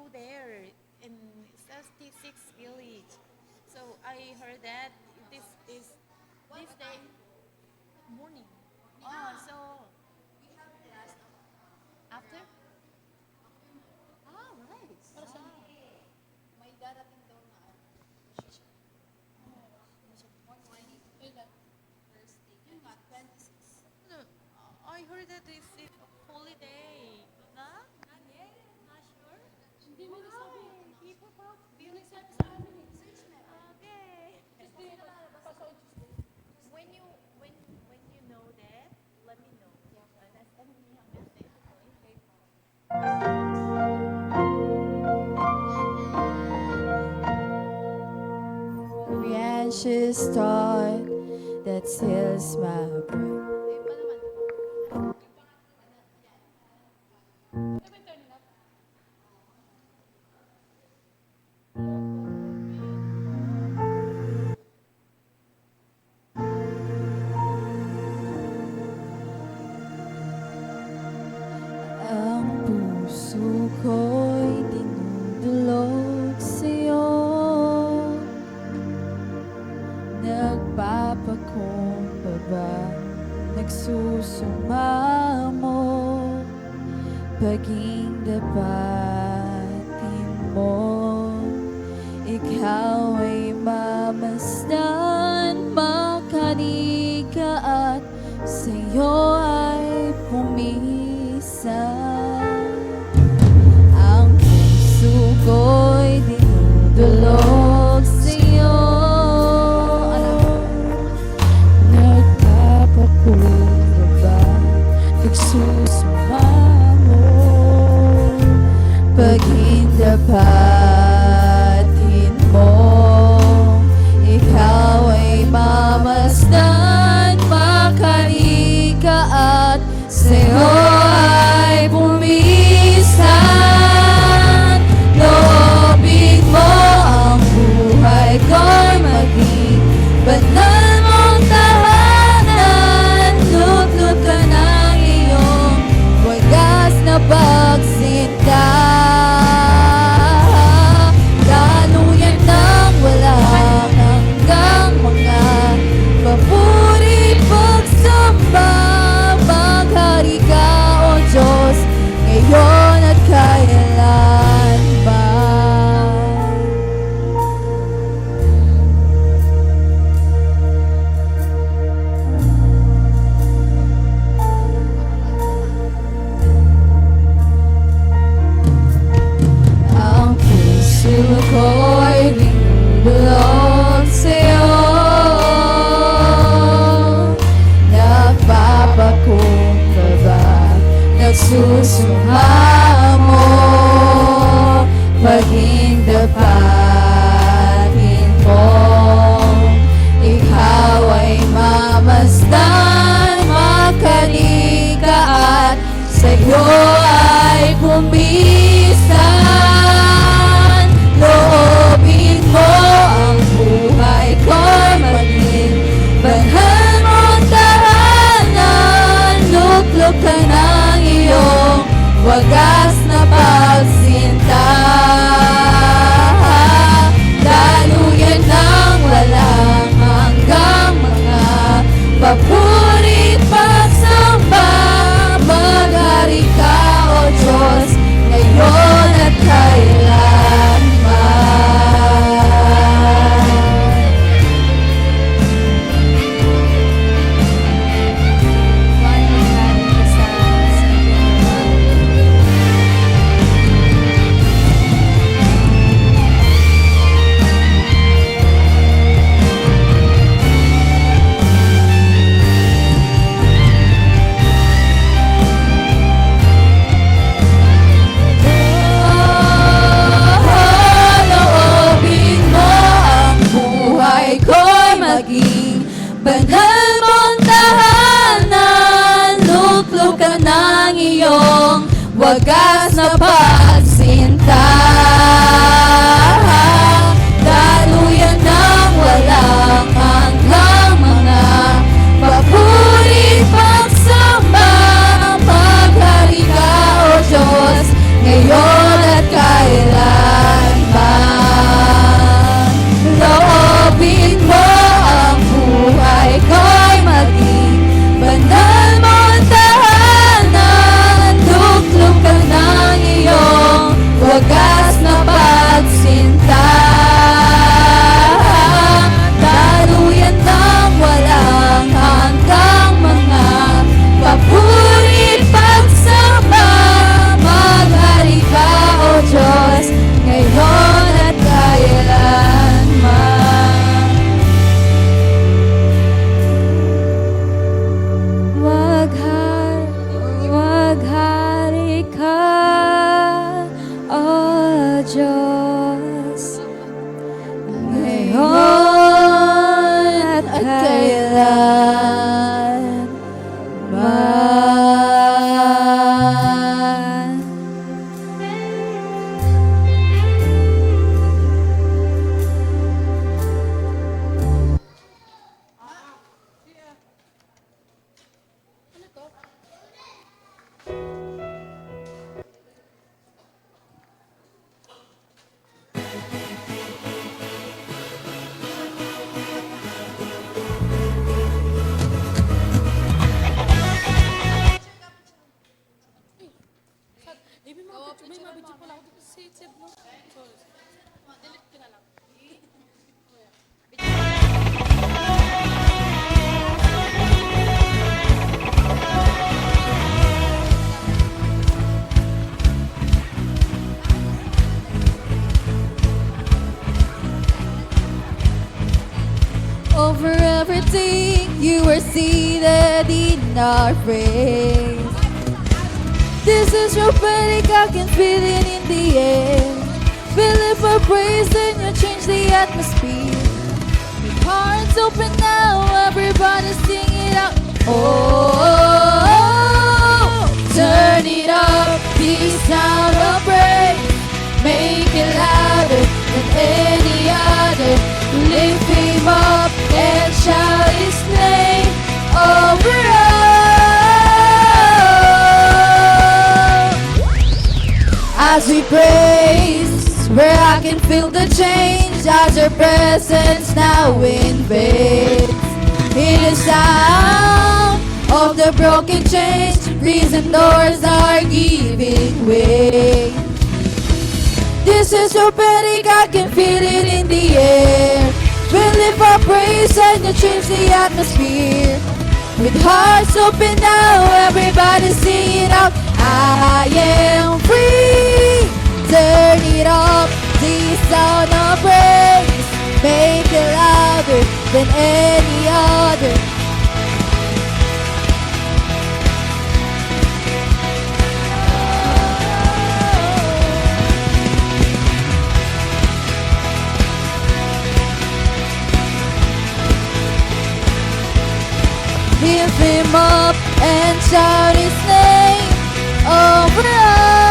go there in 66 village. So I heard that this is this day morning. Oh, so after? Ah, right. May darating daw na position. Thursday. Yun nga, 26. No, I heard that this is a holiday. Na? Not sure? Hindi mo nasabi. Keep up. Hindi mo nagsabi sa amin. Search na. Okay. Tuesday, papasok on Tuesday. When you know that, let me know. Send me a message. Okay. Branches start that steals my breath. Eh, pa naman. Ano ba yung turning up? Ang puso ko'y dinudulog sa'yo, nagpapakumbaba, nagsusumamo, paging dapatin mo. Ikaw ay mamasdan, makaniga at sa'yo ay pumisan. Ang puso ko'y dinudulog sa'yo, nagpapakumbaba, nagsusumamo, paging dapatin mo. Ikaw ay mamasdan, makaniga at sa'yo ay pumisan. Loobin mo ang buhay ko'y maging banal mong tahanan. Lutlot ka ng iyong wagas na pagsinta. Daluyan ng walang hanggang mga papuri pagsamba. Maghari ka, O Diyos, ngayon at kailanman. Ang puso ko'y binulog sa'yo, nagpapakumbaba, nagsusumamo, paging dapatin mo. Ikaw ay mamasdan, makaniga at sa'yo ay pumisan. Loobin mo ang buhay ko'y maging banal mong tahanan. Luklok ka ng iyong wagas na pagsinta. pagsinta. Daluyan ng walang hanggang mga papuri pagsamba. Maghari ka, O Diyos, ngayon at kailanman. Maghari ka, O Diyos, ngayon at kailanman. May mabidyo pala ako dito sa Sid, no? Sorry. Delete ko na lang. Over everything, you are seated in our praise. This is prophetic, I can feel it in the air. Feel it for praise and you change the atmosphere. With hearts open now, everybody sing it out. Oh, turn it up, the sound of praise. Make it louder than any other. Lift him up and shout his name over all. As we praise, where I can feel the change, as your presence now invades. In the sound of the broken chains, prison doors are giving way. This is prophetic, I can feel it in the air. We lift our praise and you change the atmosphere. With hearts open now, everybody sing it out. I am free. Turn it up, the sound of praise. Make it louder than any other. Lift him up and shout his name over all.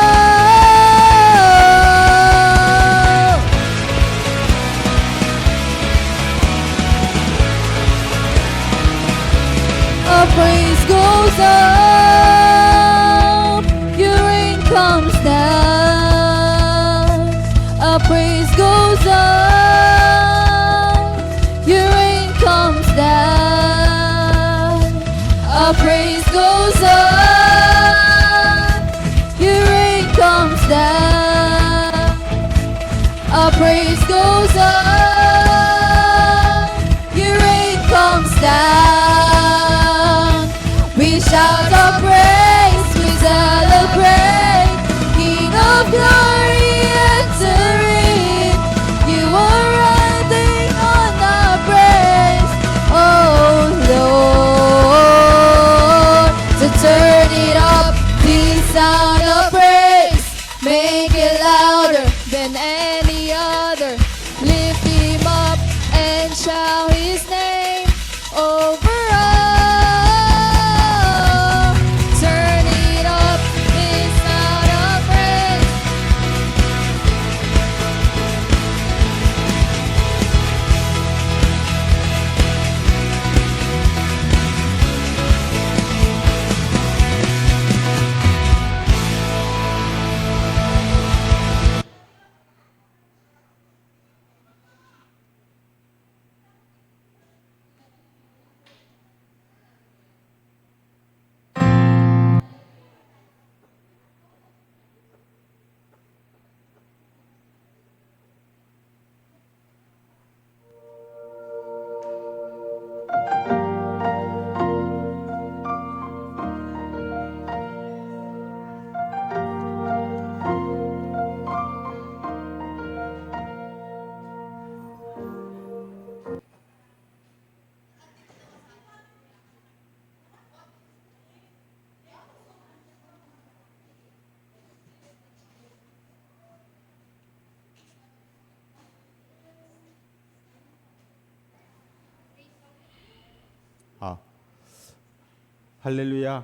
Our praise goes up, your rain comes down. Our praise goes up, your rain comes down. Our praise goes up, your rain comes down. Our praise goes up, your rain comes down. We shout our praise, we celebrate, King of glory entering. You are riding on our praise, oh Lord. So turn it up, the sound of praise. Make it louder than any other. Lift him up and shout his name over all. Turn it up, the sound of praise. 할렐루야.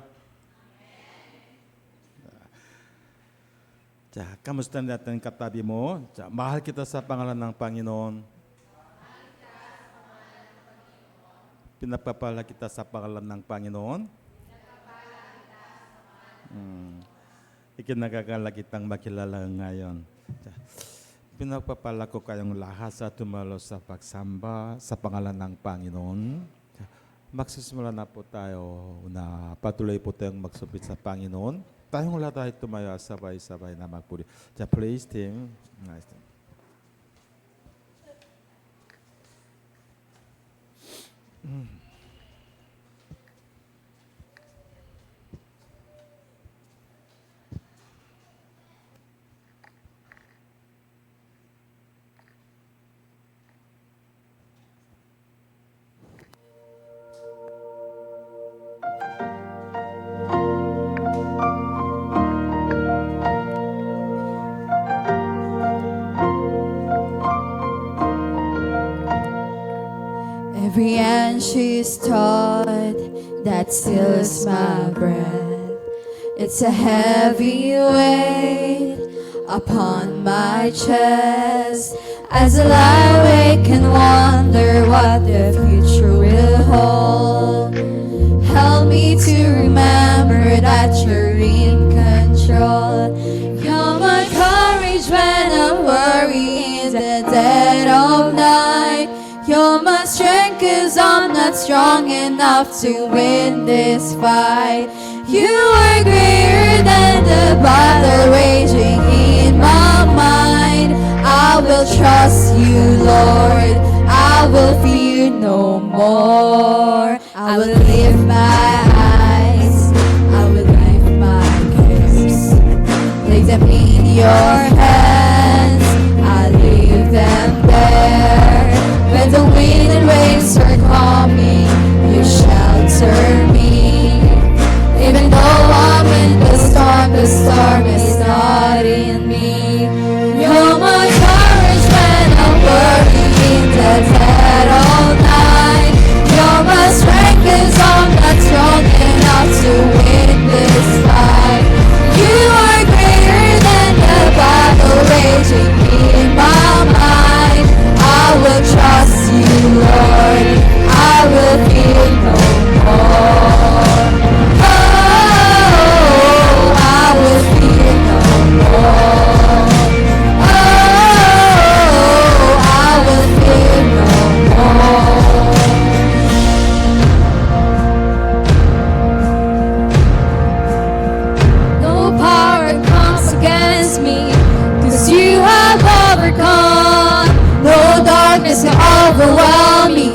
자, kamusta natin katabi mo? Mahal kita sa pangalan ng Panginoon. Pinagpapala kita sa pangalan ng Panginoon. Ikinagagala kitang makilala ngayon. Pinagpapala ko kayong lahat sa tumalo sa pagsamba sa pangalan ng Panginoon. Magsisimula na po tayo na patuloy po tayong magsubit sa Panginoon. Tayong lahat ay tumayo sabay-sabay na magpuri. Praise team. Nice. Every anxious thought that steals my breath, it's a heavy weight upon my chest. As I lie awake and wonder what the future will hold, help me to remember that you're in control. You're my courage when I'm worried in the dead of night. You're my strength 'cause I'm not strong enough to win this fight. You are greater than the battle raging in my mind. I will trust you, Lord. I will fear no more. I will lift my eyes. I will lift my cares. Lay them in your hands. I leave them there. When the wind and waves are coming, you shelter me. Even though I'm in the storm is not in me. You're my courage when I'm worried in the dead of night. You're my strength 'cause I'm not strong enough to win this fight. You are greater than the battle raging in my mind. I will trust you, Lord. I will fear no more. Oh, I will fear no more. Oh, I will fear no more. No power comes against me, 'cause you have overcome. No darkness can overwhelm me,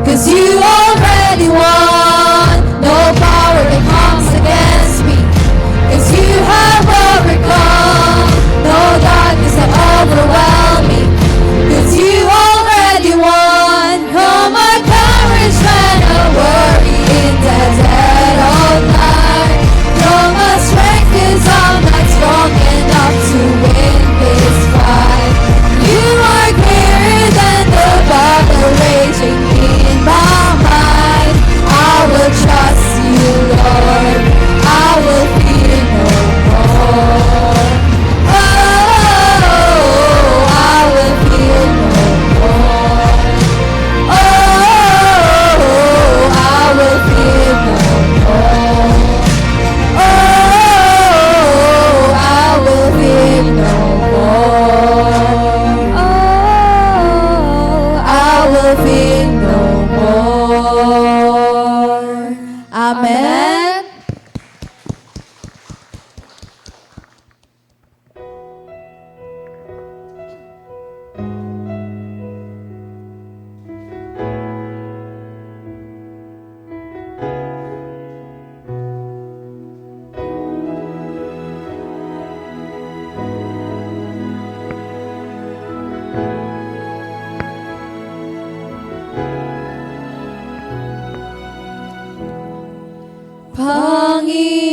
'cause you already won. No power that comes against me, 'cause you have overcome. No darkness can overwhelm me, 'cause you already won. Come my courage when I worry in the dead of night. You're my strength 'cause I'm not strong enough to win this fight. You are greater than the battle raging in my mind. I will trust you, Lord. I will fear no more. Oh, I will fear no more. Oh, I will fear no more. Oh, I will fear no more. Oh, I will fear no more. Amen.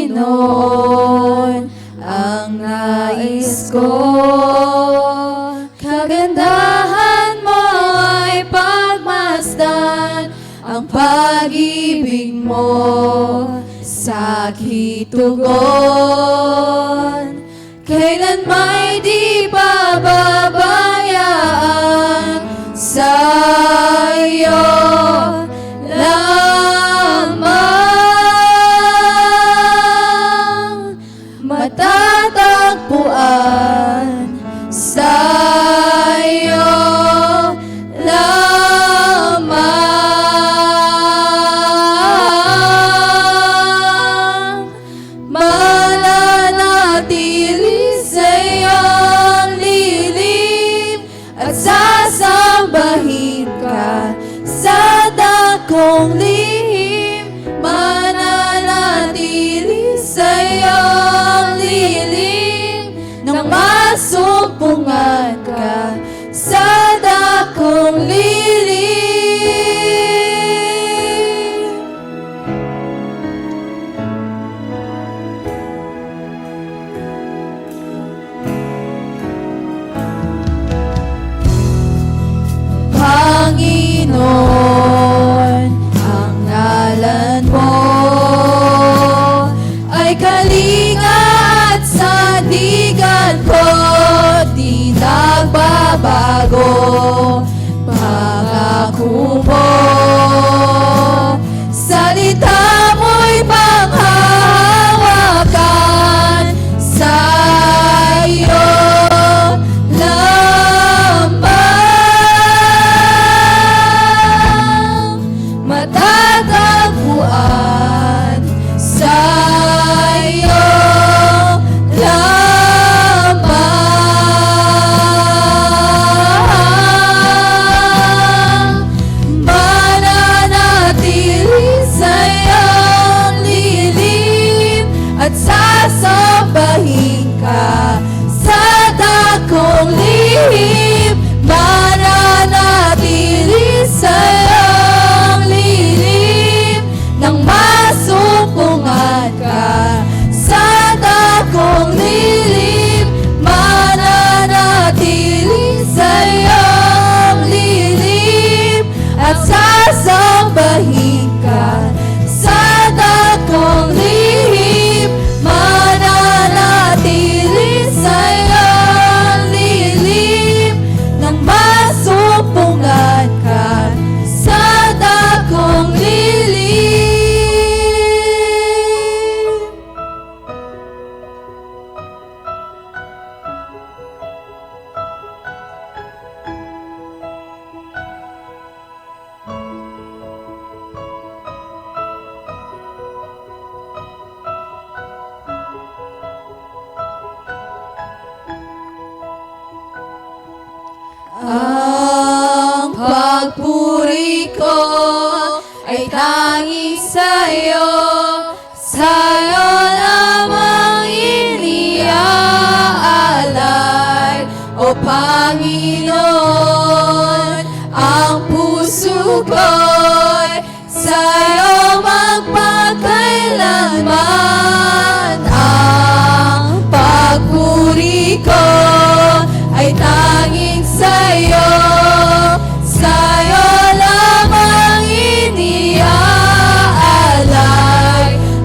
Panginoon, ang nais ko, kagandahan mo ay pagmasdan, ang pag-ibig pag-ibig mo sa aking tugon, kailan may di pababayaan sa'yo lamang matatagpuan sa'yo lamang mananatili sa iyong lilim at sasambahin ka sa dakong lihim, mananatili sa iyong lilim nang masumpungan ka sa dakong lilim. Panginoon, ang ngalan mo ay kalinga at sandigan ko, di nagbabago. Pangako mo, salita mo'y panghahawakan sa'yo lamang matatagpuan sa'yo lamang mananatili sa iyong lilim at sasambahin ka sa dakong lihim, mananatili sa iyong lilim nang masumpungan ka sa dakong lilim, mananatili sa iyong lilim at sasambahin ka sa dakong lihim, mananatili sa iyong lilim nang masumpungan ka sa dakong lilim. Ang pagpuri ko ay tanging sa'yo, sa'yo lamang iniaalay, O Panginoon. Ang puso ko'y sa'yo magpakailanman. Ang pagpuri ko ay tanging sa'yo, sa'yo lamang iniaalay,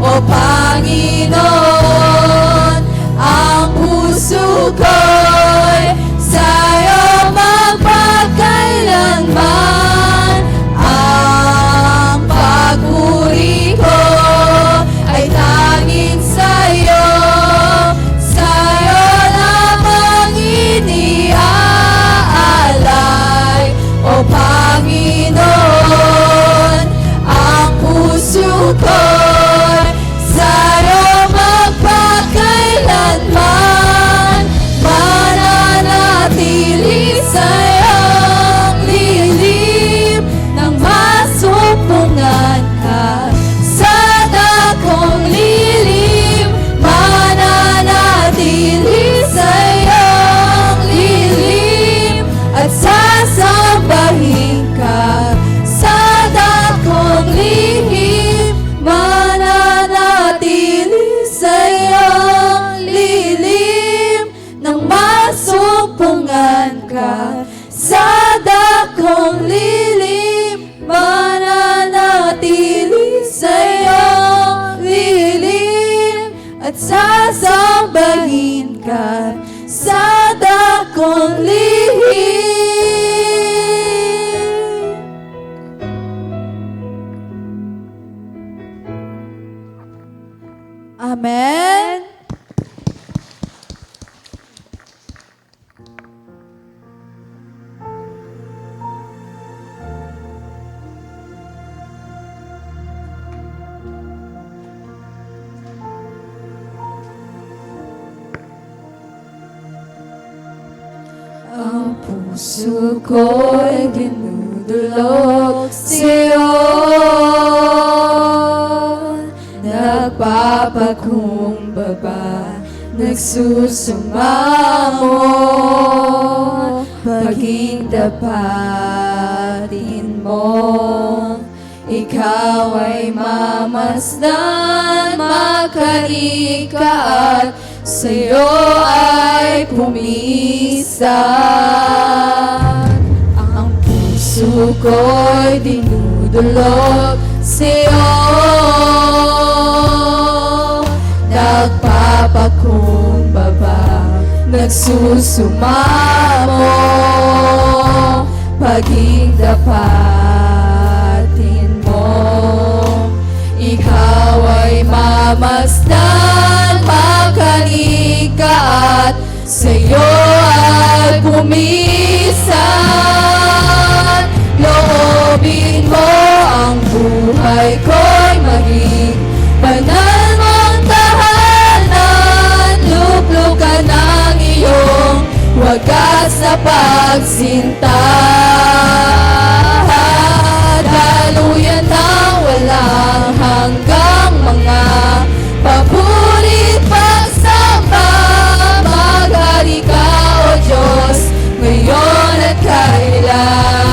O Panginoon. Ang puso ko'y sa'yo magpakailanman. Ang pagpuri ko ay tanging sa'yo, sa'yo lamang iniaalay, O Panginoon. Ang puso ko'y sa'yo magpakailanman, mananatili sa iyong lilim nang masumpungan ka sa dakong lilim, mananatili sa iyong lilim at sasambahin ka sa dakong lihim, mananatili sa iyong lilim nang masumpungan ka sa dakong lilim, mananatili sa sasambahin ka sa dakong lihim. Amen. Ang puso ko'y dinudulog sa'yo, nagpapakumbaba, nagsusumamo, paging dapatin mo. Ikaw ay mamasdan, makarika at sa'yo ay pumisan. Ang puso ko'y dinudulog sa'yo, nagpapakumbaba, nagsusumamo, paging dapatin mo. Ikaw ay mamasdan, makarika at sa'yo ay pumisan. Loobin mo ang buhay ko'y maging banal mong tahanan. Luklukan ang iyong wagas na pagsinta. Daluyan ng walang hanggang mga papurit pagsamba. Maghari ka, O Diyos, ngayon at kailanman.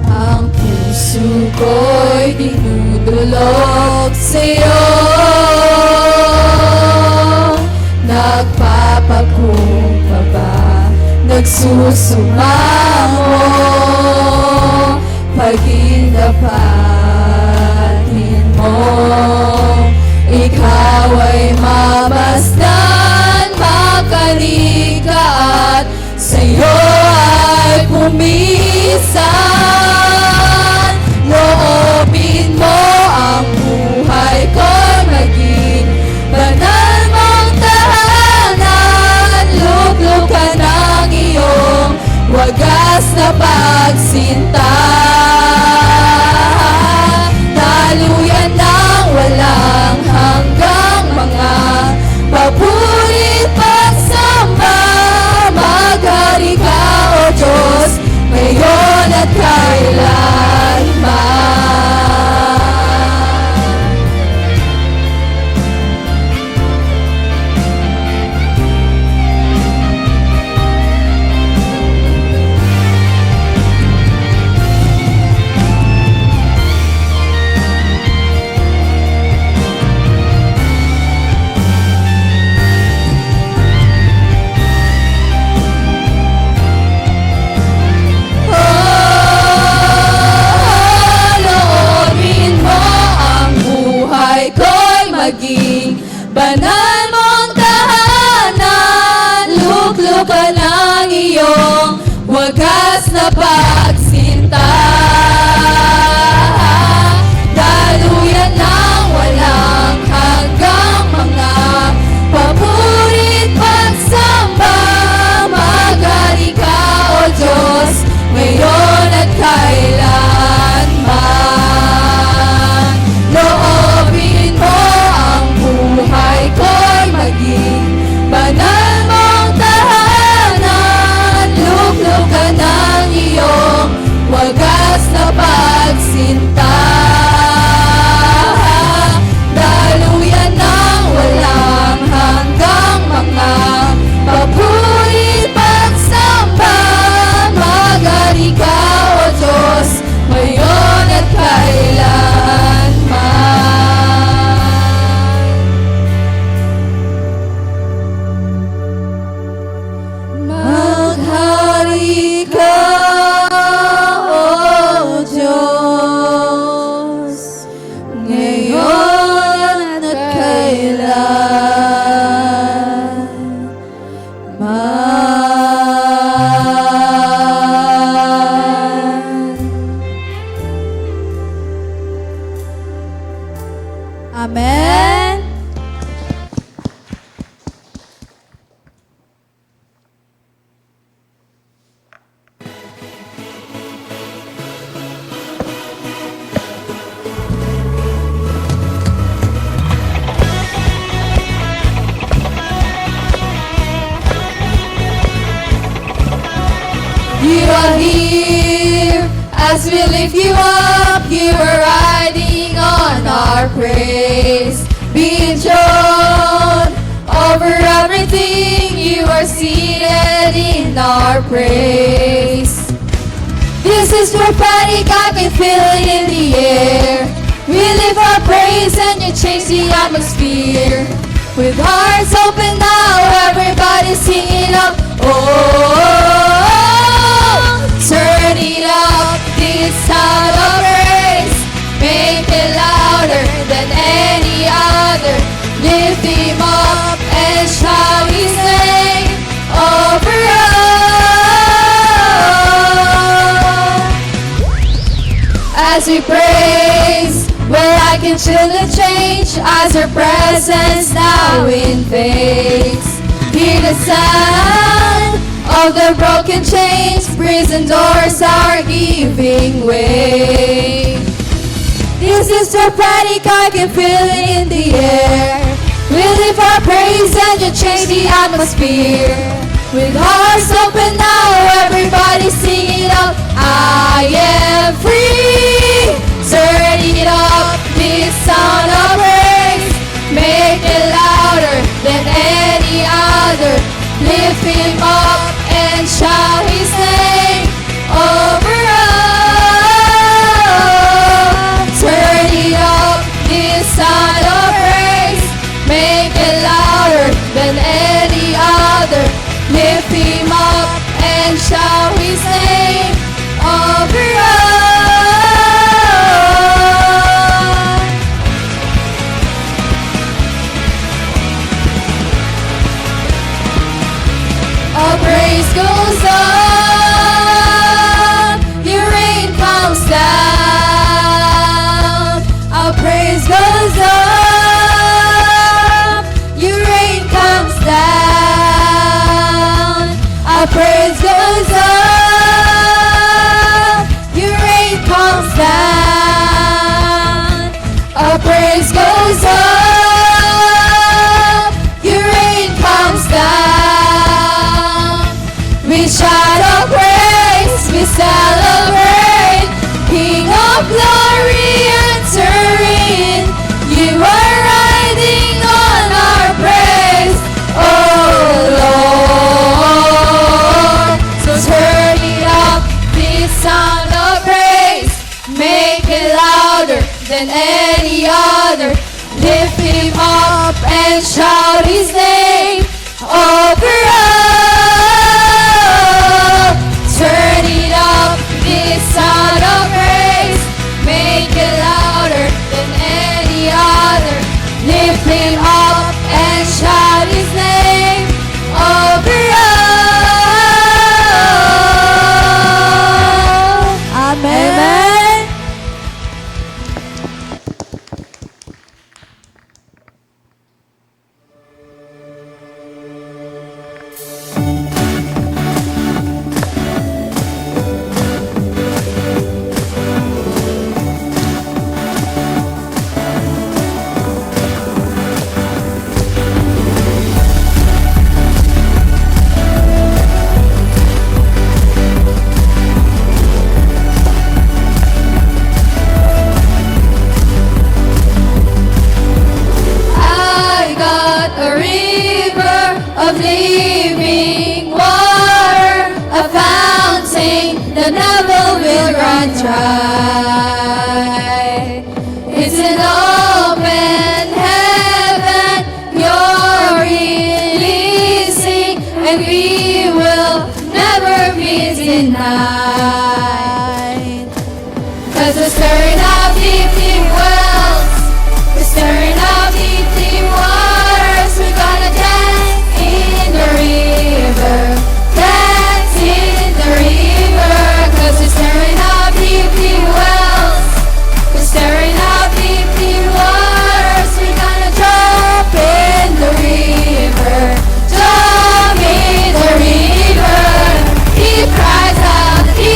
Ang puso ko'y dinudulog sa'yo, nagpapakumbaba, nagsusumamo, paging dapatin mo. Ikaw ay mamasdan, makarika at sa'yo ay pumisan. Loobin mo ang buhay ko'y maging banal mong tahanan. Luklukan ang iyong wagas na pagsinta. Daluyan ng walang hanggang mga papurit pagsamba. Maghari ka, O Diyos, ngayon at kailanman. Loobin mo ang buhay ko'y maging banal mong tahanan. Luklukan ang iyong wagas na pagsinta. Daluyan ng walang hanggang mga papurit pagsamba. Maghari ka, O Diyos, ngayon at kailanman. Loobin mo ang buhay ko'y maging banal mong tahanan. Luklukan ang iyong wagas are here. As we lift you up, you are riding on our praise. Be enthroned over everything, you are seated in our praise. This is prophetic, I can feel it in the air. We lift our praise and you change the atmosphere. With hearts open now, everybody sing it up. Oh, turn it up, this sound of praise. Make it louder than any other. Lift him up and shout his name over us. As we praise, well, I can feel the change as her presence now invades. Hear the sound of the broken chains, prison doors are giving way. This is prophetic, I can feel it in the air. We lift our praise and you change the atmosphere. With hearts open now, everybody sing it out. I am free. Turn it up, this sound of praise. Make it louder than any other. Lift him up and shout his name over us. Turn it up, this sound of praise. Make it louder than any other. Lift him up and shout his name over us. Our praise goes up, your rain comes down. Our praise goes up, your rain comes down. Our praise goes up, your rain comes down. Our praise goes up, your rain comes down. We shout our praise, we celebrate. King of glory, enter in. You are riding on our praise, oh Lord. So turn it up, this sound of praise. Make it louder than any other. Lift him up and shout his name over us. Turn it up, this sound of praise. Make it louder than any other. Lift him up and shout his name over us. Amen. I got a river of living water, a fountain that never will run dry. It's an open heaven you're releasing, and we will never be denied. 'Cause we're stirring up deep, deep wells. We're stirring up deep, deep waters. We're gonna dance in the river. Dance in the river. 'Cause we're stirring up deep, deep wells. We're stirring up deep, deep waters. We're gonna jump in the river. Jump in the river. He cries out, he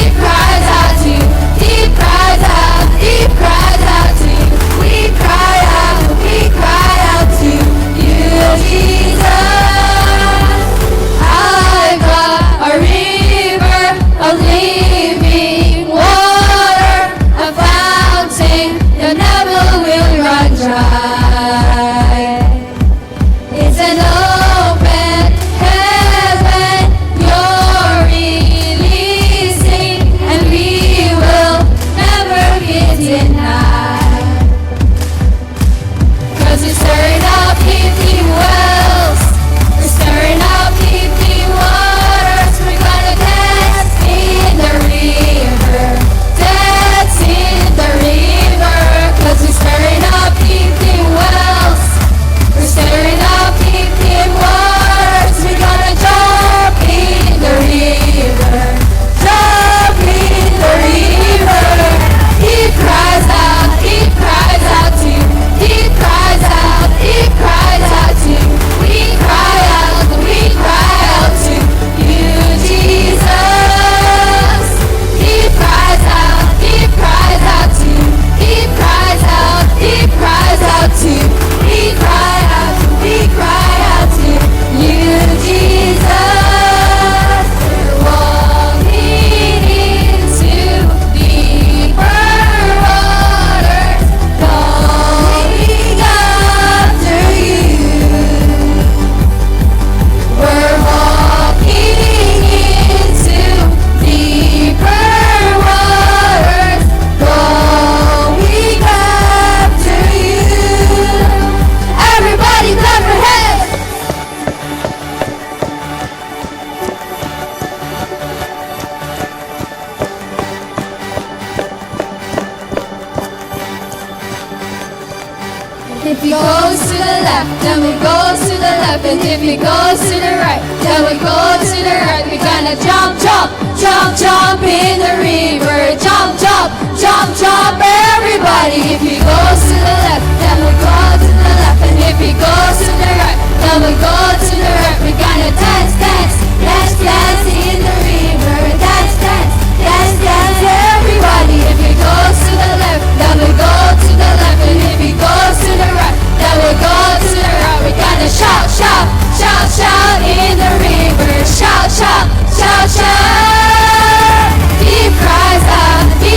he goes to the left, then we go to the left. And if he goes to the right, then we go to the right. We're gonna jump, jump, jump, jump in the river. Jump, jump, jump, jump, everybody. If he goes to the left, then we go to the left. And if he goes to the right, then we go to the right. We're gonna dance, dance, dance, dance in the river. Dance, dance, dance, dance, everybody. If he goes to the left, then we go to the left. And if he goes to the right, then we go to the right. We're gonna shout, shout, shout, shout in the river. Shout, shout, shout, shout. Deep cries out to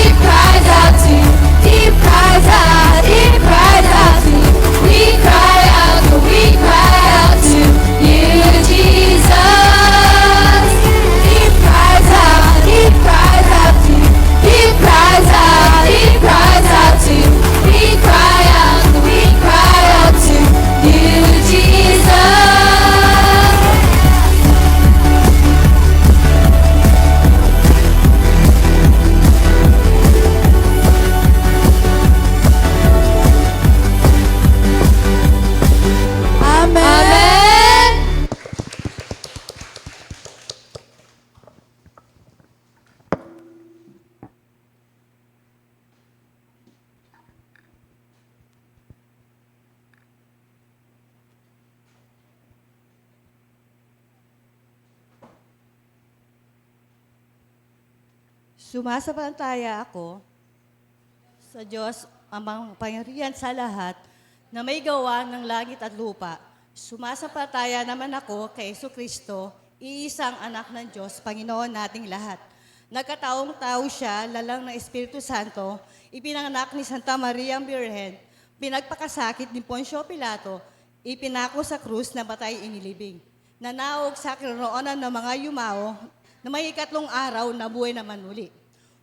you. Deep cries out to you. We cry out to you, Jesus. Deep cries out to you. Deep cries out to you. We cry out to you, Jesus. Amen. Sumasampalataya ako sa Diyos, ang pangyarihan sa lahat, na may gawa ng langit at lupa. Sumasampalataya naman ako kay Jesucristo, iisang anak ng Diyos, Panginoon nating lahat. Nagkataong tao siya, lalang ng Espiritu Santo, ipinanganak ni Santa Maria ang Birhen, pinagpakasakit ni Poncio Pilato, ipinako sa krus na batay inilibing. Nanaog sa kinaroonan ng mga yumao na may 3 araw na buhay naman uli.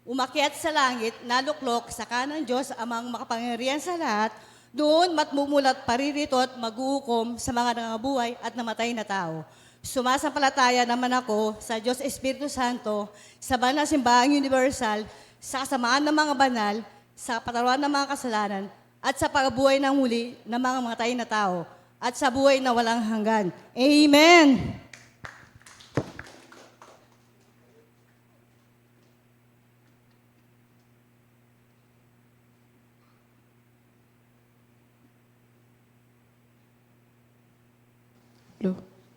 Umakyat sa langit, naluklok sa kanang Diyos amang makapangyarihan sa lahat, doon matmumulat paririto at maghuhukom sa mga nangabuhay at namatay na tao. Sumasampalataya naman ako sa Diyos Espiritu Santo, sa banal na simbahang universal, sa kasamaan ng mga banal, sa patawaran ng mga kasalanan, at sa pagbuhay ng muli ng mga mamatay na tao, at sa buhay na walang hanggan. Amen!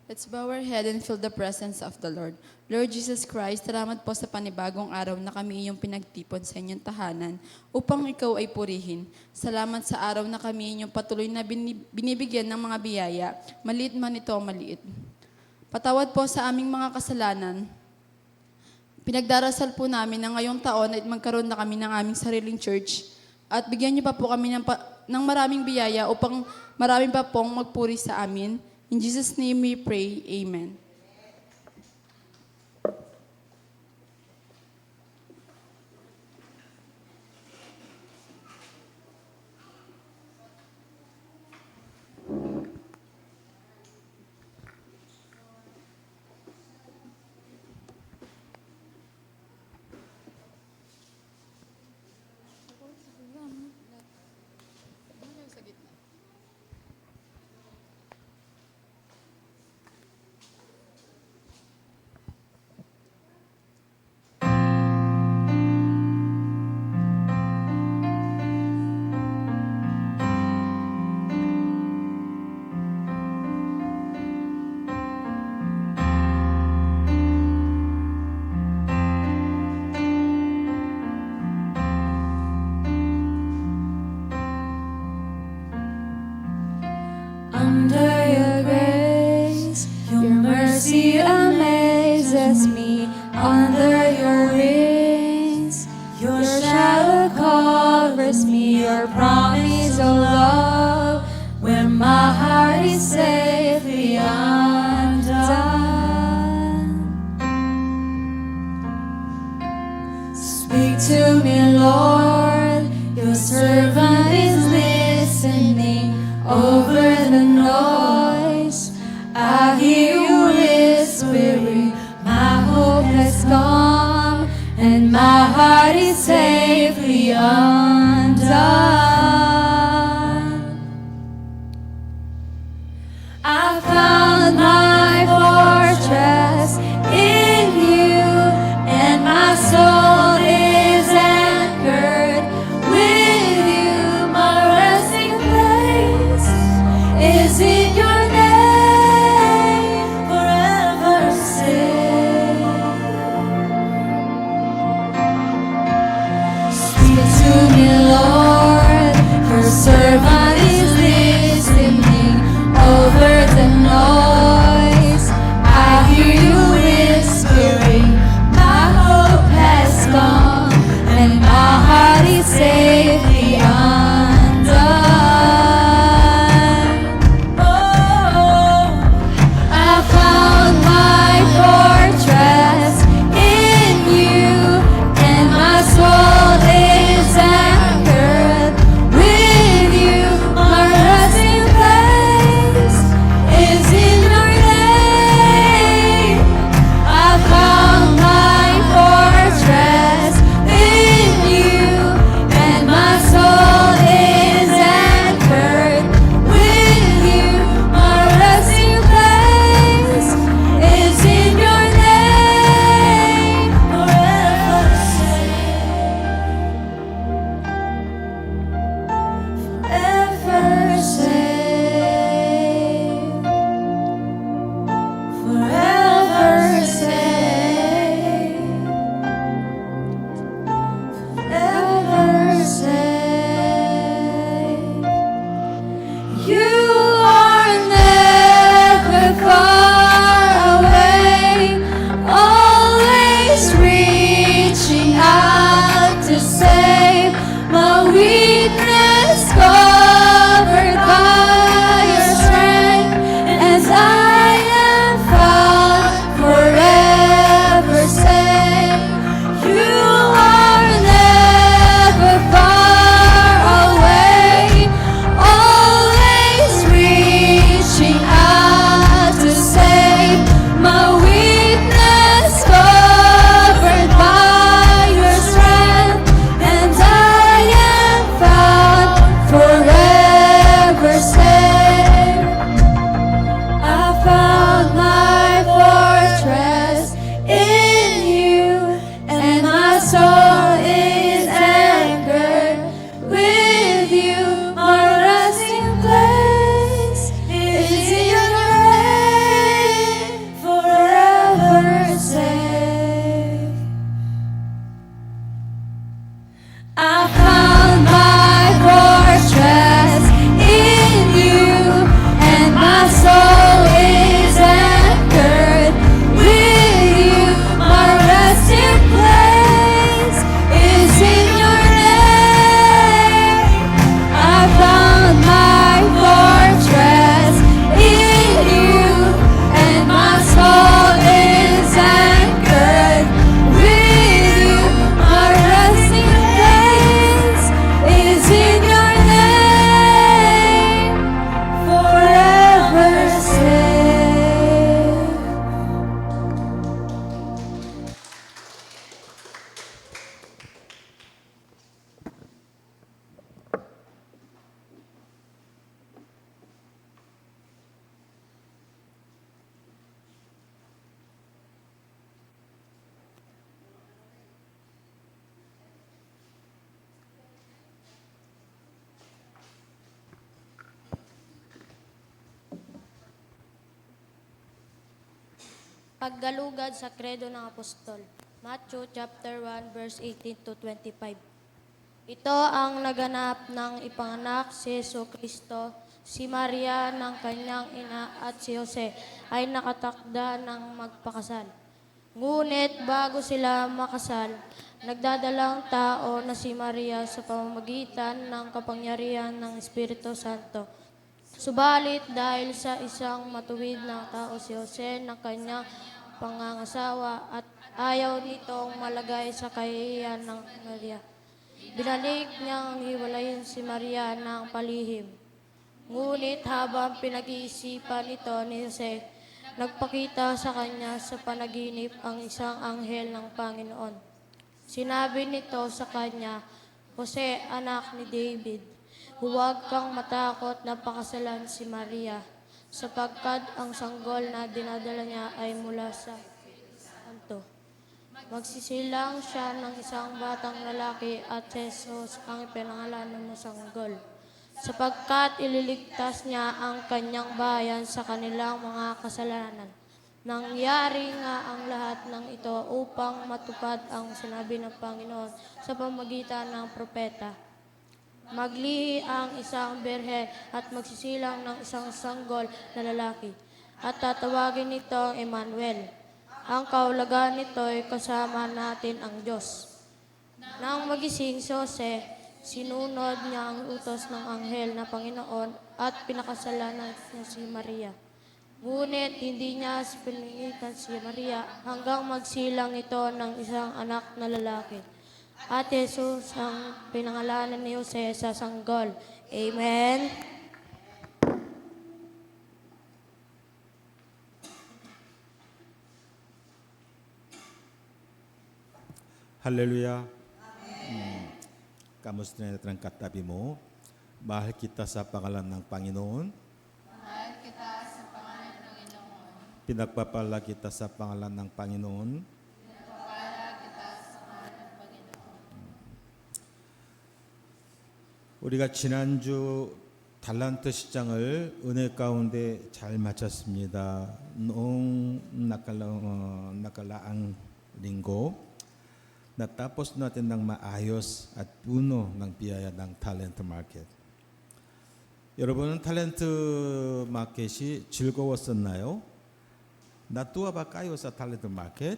Let's bow our head and feel the presence of the Lord. Lord Jesus Christ, salamat po sa panibagong araw na kami iyong pinagtipon sa inyong tahanan upang ikaw ay purihin. Salamat sa araw na kami inyong patuloy na binibigyan ng mga biyaya, maliit man ito o maliit. Patawad po sa aming mga kasalanan. Pinagdarasal po namin na ngayong taon ay magkaroon na kami ng aming sariling church at bigyan niyo pa po kami ng maraming biyaya upang marami pa pong magpuri sa amin. In Jesus' name we pray, Amen. Under your grace, your mercy amazes me. Under your wings, your shadow covers me. Your promise of love, where my heart is safely undone. Speak to me, Lord, your servant is listening. Over the noise, I hear you whispering, my hope has come, and my heart is safely undone. servant is listening over the noise. I hear you whispering, my hope has come, and my heart is safely undone. Oh, I found my fortress in you, and my soul is anchored with you. My resting place is in your name. I found my fortress in you, and my soul is anchored with you. My resting place is in your name, forever saved, forever saved. You are never far away, always reaching out to save my weakness, covered by your strength, as I am found forever safe. You are never far away, always reaching out to save my weakness, covered by your strength, and I am found forever safe. I found my fortress in you, and my soul is anchored with you. My resting place is in your name, forever safe. I found my fortress in you, and my soul is anchored with you. My resting place is in your name. I found my fortress in you, and my soul is anchored with you. My resting place is in your name, forever safe. Paggalugad sa Kredo ng Apostol. Matthew chapter 1 verse 18 to 25. Ito ang naganap ng ipanganak si Jesu Kristo. Si Maria ng kanyang ina at si Jose ay nakatakda ng magpakasal. Ngunit bago sila makasal, nagdadalang tao na si Maria sa pamamagitan ng kapangyarihan ng Espiritu Santo. Subalit dahil sa isang matuwid na tao si Jose ng kanyang pangangasawa at ayaw nitong malagay sa kahihiyan ng Maria, binalik niyang hiwalayin si Maria ng palihim. Ngunit habang pinag-iisipan ito ni Jose, nagpakita sa kanya sa panaginip ang isang anghel ng Panginoon. Sinabi nito sa kanya, Jose, anak ni David, huwag kang matakot na pakasalan si Maria, sapagkat ang sanggol na dinadala niya ay mula sa Santo. Magsisilang siya ng isang batang lalaki at Jesus ang ipinangalanan ng sanggol, sapagkat ililigtas niya ang kanyang bayan sa kanilang mga kasalanan. Nangyari nga ang lahat ng ito upang matupad ang sinabi ng Panginoon sa pamamagitan ng propeta. Maglihi ang isang berhe at magsisilang ng isang sanggol na lalaki. At tatawagin nito Emmanuel. Ang kaulagan nito ay kasama natin ang Diyos. Nang magising si Jose, sinunod niya ang utos ng anghel na Panginoon at pinakasalan niya si Maria. Ngunit hindi niya pinilitan si Maria hanggang magsilang ito ng isang anak na lalaki. At Jesus ang pinangalanan ni Jose sa sanggol. Amen. Haleluya. Kamusta na natin ang katabi mo? Mahal kita sa pangalan ng Panginoon. Mahal kita sa pangalan ng Panginoon. Pinagpapala kita sa pangalan ng Panginoon. Pinagpapala kita sa pangalan ng Panginoon. 우리가 지난주 달란트 시장을 은혜 가운데 잘 마쳤습니다. Noong nakalaang linggo, natapos natin ng maayos at puno ng biyaya ng talent market. 여러분은 탤런트 마켓이 즐거웠었나요? Natuwa ba kayo sa talent market?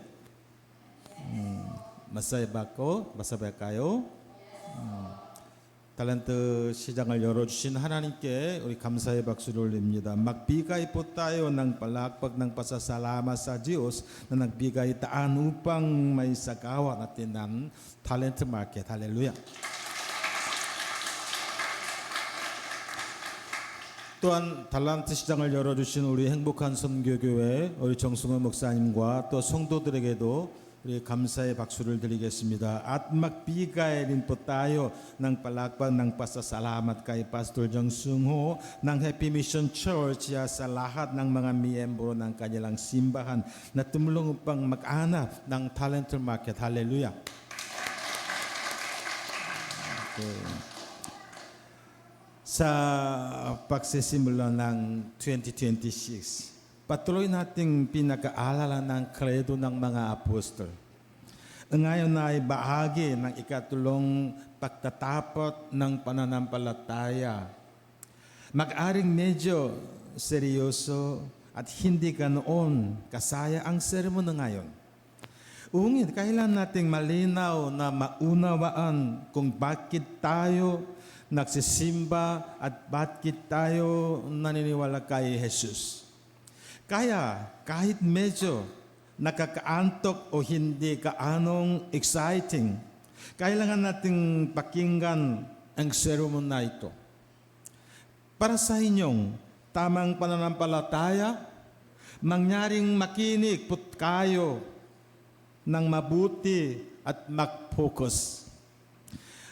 Masaya ba kayo? 탤런트 시장을 열어주신 하나님께 우리 감사의 박수를 올립니다. Magbigay po tayo ng palakpak ng pasasalamat sa Diyos na nagbigay daan upang may sagawa natin ng talent market. Hallelujah. 또한 달란트 시장을 열어주신 우리 행복한 선교교회 우리 정승호 목사님과 또 성도들에게도 우리 감사의 박수를 드리겠습니다. At magbigay rin po tayo ng palakpak ng pasasalamat kay Pastor Jungsung ng Happy Mission Church sa lahat ng mga miyembro ng kanilang simbahan na tumulong upang mag-hanap ng talent market. Hallelujah. Okay. Sa pagsisimula ng 2026, patuloy nating pinag-aalala ng kredo ng mga apostol. Ngayon ay bahagi ng ikatulong pagtatapot ng pananampalataya. Mag-aring medyo seryoso at hindi ganoon kasaya ang sermon ngayon. Ungit, kailan nating malinaw na maunawaan kung bakit tayo nagsisimba at bakit tayo naniniwala kay Jesus. Kaya kahit medyo nakakaantok o hindi kaanong exciting, kailangan nating pakinggan ang sermon na ito. Para sa inyong tamang pananampalataya, mangyaring makinig po kayo ng mabuti at mag-focus.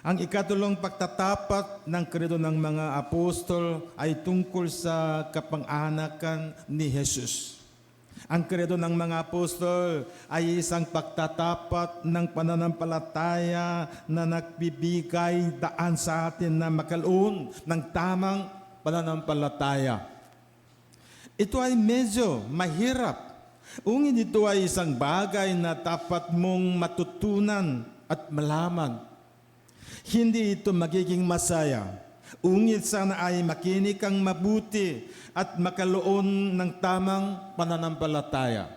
Ang ikatulong pagtatapat ng kredo ng mga apostol ay tungkol sa kapang-anakan ni Jesus. Ang kredo ng mga apostol ay isang pagtatapat ng pananampalataya na nagbibigay daan sa atin na makaloon ng tamang pananampalataya. Ito ay medyo mahirap. Ungit ito ay isang bagay na dapat mong matutunan at malaman. Hindi ito magiging masaya. Ungit sana ay makinig kang mabuti at makaloon ng tamang pananampalataya.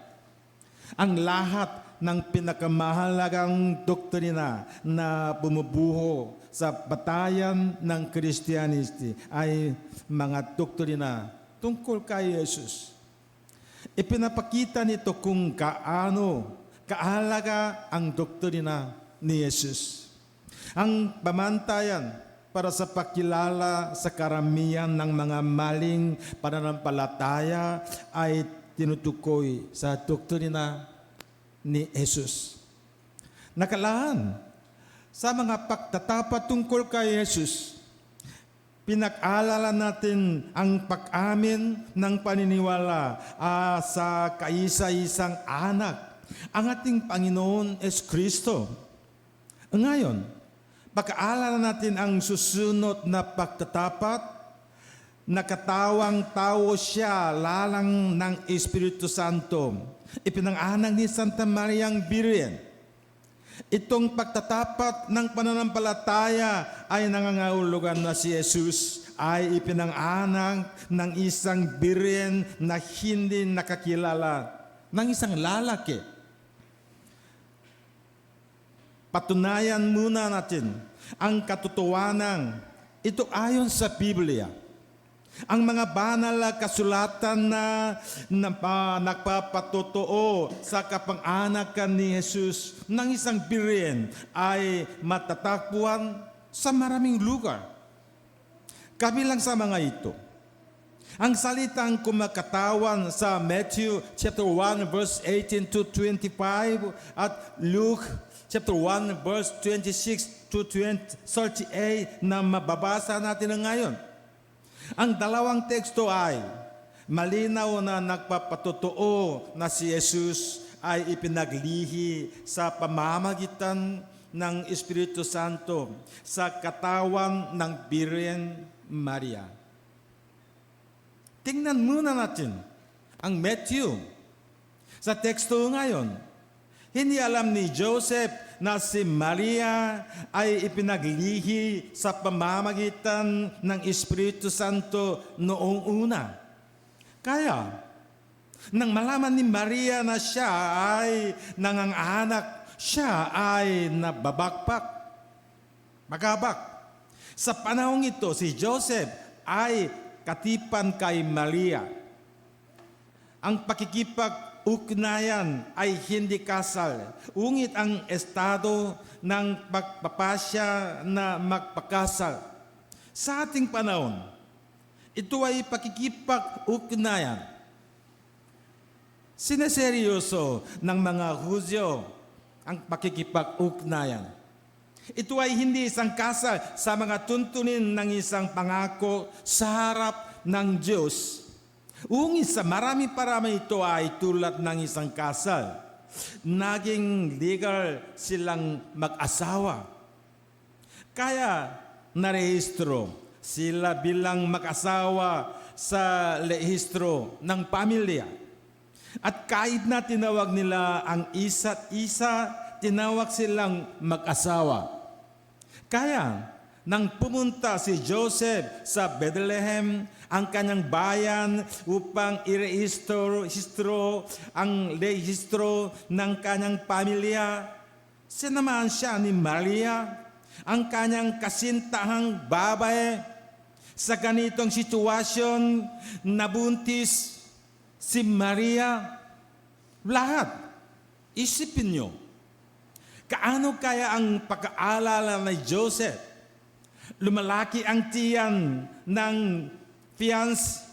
Ang lahat ng pinakamahalagang doktrina na bumubuho sa batayan ng Christianity ay mga doktrina tungkol kay Jesus. Ipinapakita nito kung kaano kaalaga ang doktrina ni Jesus. Ang pamantayan para sa pagkilala sa karamihan ng mga maling pananampalataya ay tinutukoy sa doktrina ni Jesus. Nakalaan sa mga pagtatapat tungkol kay Jesus, pinag-alala natin ang pag-amin ng paniniwala sa kaisa-isang anak, ang ating Panginoon Kristo. Ngayon, pag-aalala natin ang susunod na pagtatapat, nakatawang tao siya lalang ng Espiritu Santo. Ipinanganak ni Santa Mariang Birhen. Itong pagtatapat ng pananampalataya ay nangangahulugan na si Jesus ay ipinang-anak ng isang birhen na hindi nakakilala ng isang lalaki. Patunayan muna natin ang katotohanan. Ito ayon sa Biblia. Ang mga banal na kasulatan na nagpapatotoo sa kapang-anakan ni Jesus ng isang birhen ay matatagpuan sa maraming lugar. Kabilang sa mga ito, ang salitang kumakatawan sa Matthew chapter 1 verse 18 to 25 at Luke chapter 1 verse 26 to 38 na mababasa natin ngayon. Ang dalawang teksto ay malinaw na nagpapatotoo na si Jesus ay ipinaglihi sa pamamagitan ng Espiritu Santo sa katawan ng Birhen Maria. Tingnan muna natin ang Matthew. Sa teksto ngayon, hindi alam ni Joseph na si Maria ay ipinaglihi sa pamamagitan ng Espiritu Santo noong una. Kaya, nang malaman ni Maria na siya ay nanganganak, siya ay magabak. Sa panahong ito, si Joseph ay katipan kay Maria. Ang pakikipag-ugnayan ay hindi kasal, ungit ang estado ng pagpapasya na magpakasal. Sa ating panahon, ito ay pakikipag-ugnayan. Sineseryoso ng mga Hudyo ang pakikipag-ugnayan. Ito ay hindi isang kasal sa mga tuntunin ng isang pangako sa harap ng Diyos. Ungit sa marami-parami ito ay tulad ng isang kasal. Naging legal silang mag-asawa. Kaya narehistro sila bilang mag-asawa sa rehistro ng pamilya. At kahit na tinawag nila ang isa't isa, tinawag silang mag-asawa. Kaya, nang pumunta si Joseph sa Bethlehem, ang kanyang bayan, upang irehistro ang rehistro ng kanyang pamilya, sinamahan siya ni Maria, ang kanyang kasintahang babae. Sa ganitong sitwasyon, nabuntis si Maria. Lahat, isipin nyo, kaano kaya ang pag-aalala ni Joseph? Lumalaki ang tiyan ng fiance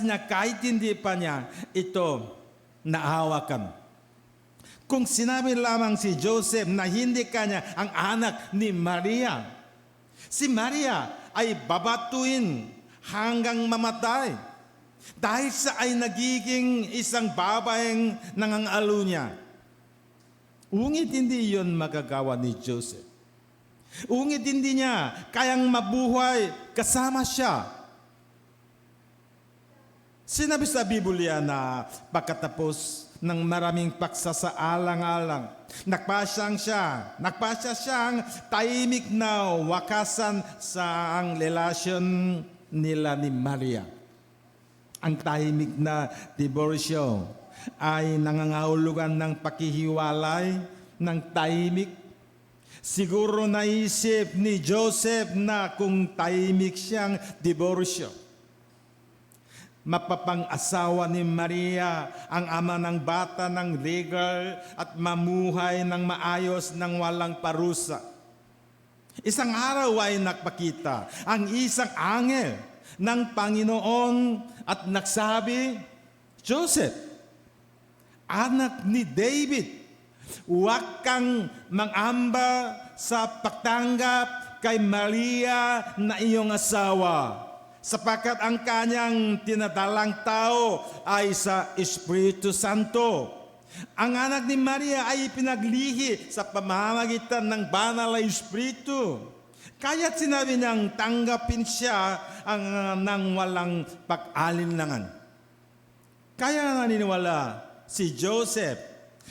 niya kahit hindi pa niya ito naahawakan. Kung sinabi lamang si Joseph na hindi kanya ang anak ni Maria, si Maria ay babatuin hanggang mamatay dahil siya ay nagiging isang babaeng nangangalo niya. Ungit hindi yon magagawa ni Joseph. Ungit hindi niya kayang mabuhay kasama siya. Sinabi sa Biblia na pagkatapos ng maraming pagsasaalang-alang, nagpasya siyang tahimik na wakasan sa ang relasyon nila ni Maria. Ang tahimik na diborsyo ay nangangahulugan ng pakihiwalay ng tahimik. Siguro naisip ni Joseph na kung tahimik siyang diborsyo, mapapang-asawa ni Maria ang ama ng bata ng legal at mamuhay ng maayos ng walang parusa. Isang araw ay nagpakita ang isang anghel ng Panginoon at nagsabi, Joseph, anak ni David, huwag kang mangamba sa pagtanggap kay Maria na iyong asawa, sapagkat ang kanyang tinadalang tao ay sa Espiritu Santo. Ang anak ni Maria ay pinaglihi sa pamamagitan ng banal na Espiritu. Kaya't sinabi niyang tanggapin siya nang walang pag-alinlangan. Kaya naniniwala si Joseph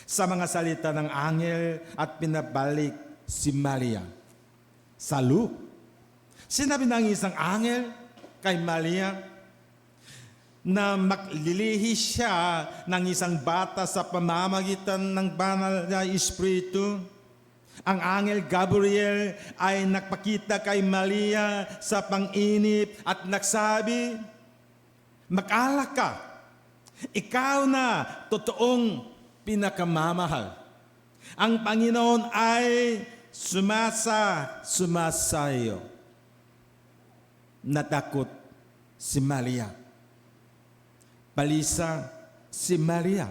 sa mga salita ng anghel at pinabalik si Maria. Sa Luke, sinabi ng isang anghel kay Maria na maglilihi siya ng isang bata sa pamamagitan ng banal na Espiritu. Ang anghel Gabriel ay nagpakita kay Maria sa pang-inip at nagsabi, mag-alak ka, ikaw na totoong pinakamamahal. Ang Panginoon ay sumasayo. Natakot si Maria. Balisa si Maria.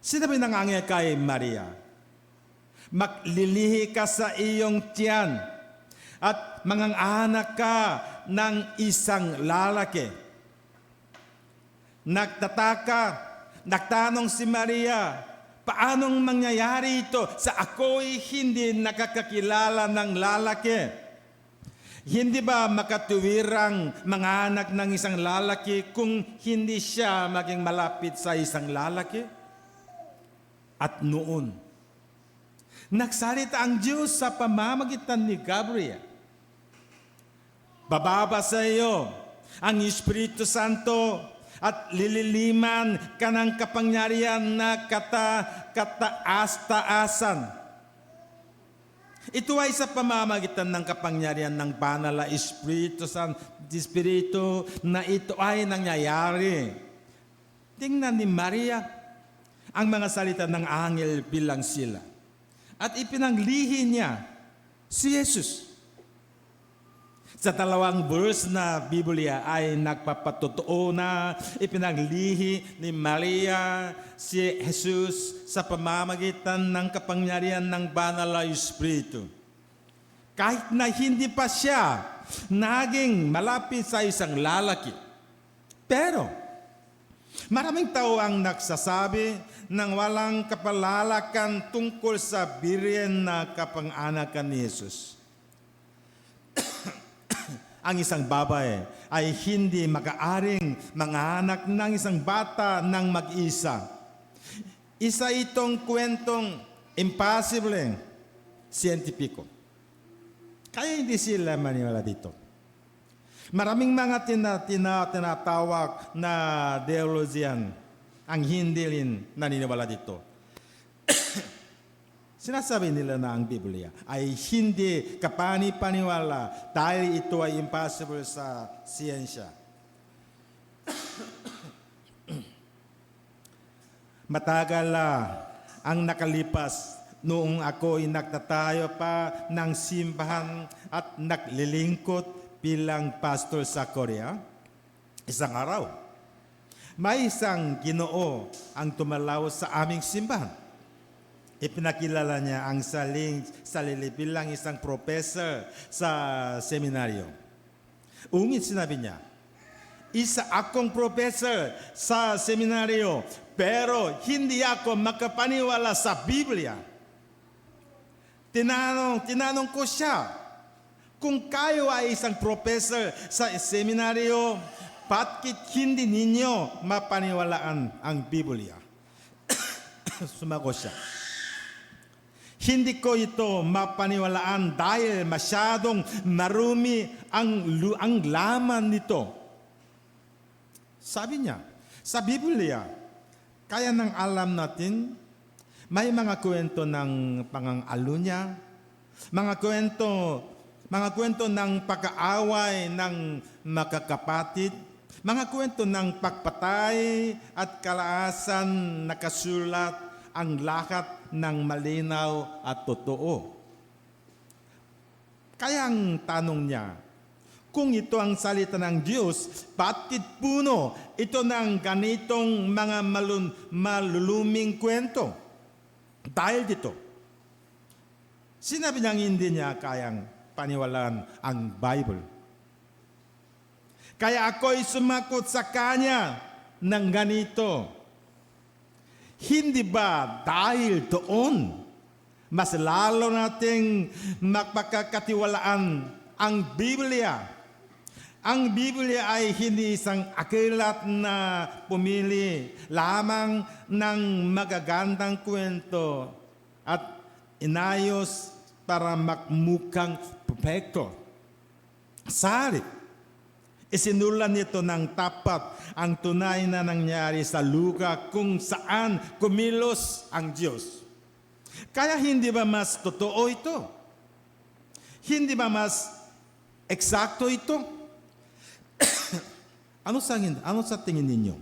Sinabi ng anghel kay Maria, maglilihi ka sa iyong tiyan at manganganak ka ng isang lalaki. Nagtanong si Maria, paanong mangyayari ito sa ako'y hindi nakakakilala ng lalaki? Hindi ba makatuwirang manganak ng isang lalaki kung hindi siya maging malapit sa isang lalaki? At noon, nagsalita ang Diyos sa pamamagitan ni Gabriel. Bababa sa iyo ang Espiritu Santo at lililiman ka ng kapangyarihan na kataas-taasan. Ito ay sa pamamagitan ng kapangyarihan ng banal na Espiritu na ito ay nangyayari. Tingnan ni Maria ang mga salita ng anghel bilang sila. At ipinanglihi niya si Jesus. Sa 2 verse na Biblia ay nagpapatotoo na ipinaglihi ni Maria si Jesus sa pamamagitan ng kapangyarihan ng banal na Espiritu. Kahit na hindi pa siya naging malapit sa isang lalaki. Pero maraming tao ang nagsasabi ng walang kapalalakan tungkol sa birhen na kapang-anakan ni Jesus. Ang isang babae ay hindi makaaring manganak ng isang bata ng mag-isa. Isa itong kwentong impossible, siyentipiko. Kaya hindi sila maniwala dito. Maraming mga tinatawag na theologian ang hindi rin naniniwala dito. Sinasabi nila na ang Biblia ay hindi kapani-paniwala dahil ito ay impossible sa siyensya. Matagal ang nakalipas noong ako'y nagtatayo pa ng simbahan at naglilingkod bilang pastor sa Korea. Isang araw, may isang Ginoo ang tumalaw sa aming simbahan. Ipinakilala niya ang sarili bilang isang professor sa seminaryo. Ungit sinabi niya, isa akong professor sa seminaryo, pero hindi ako makapaniwala sa Biblia. Tinanong ko siya, kung kayo ay isang professor sa seminaryo, bakit hindi ninyo mapaniwalaan ang Biblia? Sumagot siya, hindi ko ito mapaniwalaan dahil masyadong marumi ang laman nito. Sabi niya, sa Biblia, kaya nang alam natin, may mga kwento ng pang-alunya, mga kwento ng pag-aaway ng makakapatid, mga kwento ng pagpatay at kalaasan nakasulat ang lahat ng malinaw at totoo. Kaya ang tanong niya, kung ito ang salita ng Diyos, bakit puno ito ng ganitong mga maluluming kwento? Dahil dito, sinabi niyang hindi niya kayang paniwalaan ang Bible. Kaya ako'y sumakot sa kanya ng ganito, hindi ba dahil doon, mas lalo nating magpakakatiwalaan ang Biblia Ang Biblia ay hindi isang aklat na pumili lamang ng magagandang kwento at inayos para magmukhang perfecto. Sari, isinulat nito ng tapat ang tunay na nangyari sa lugar kung saan kumilos ang Diyos. Kaya hindi ba mas totoo ito? Hindi ba mas eksakto ito? Ano sa tingin ninyo?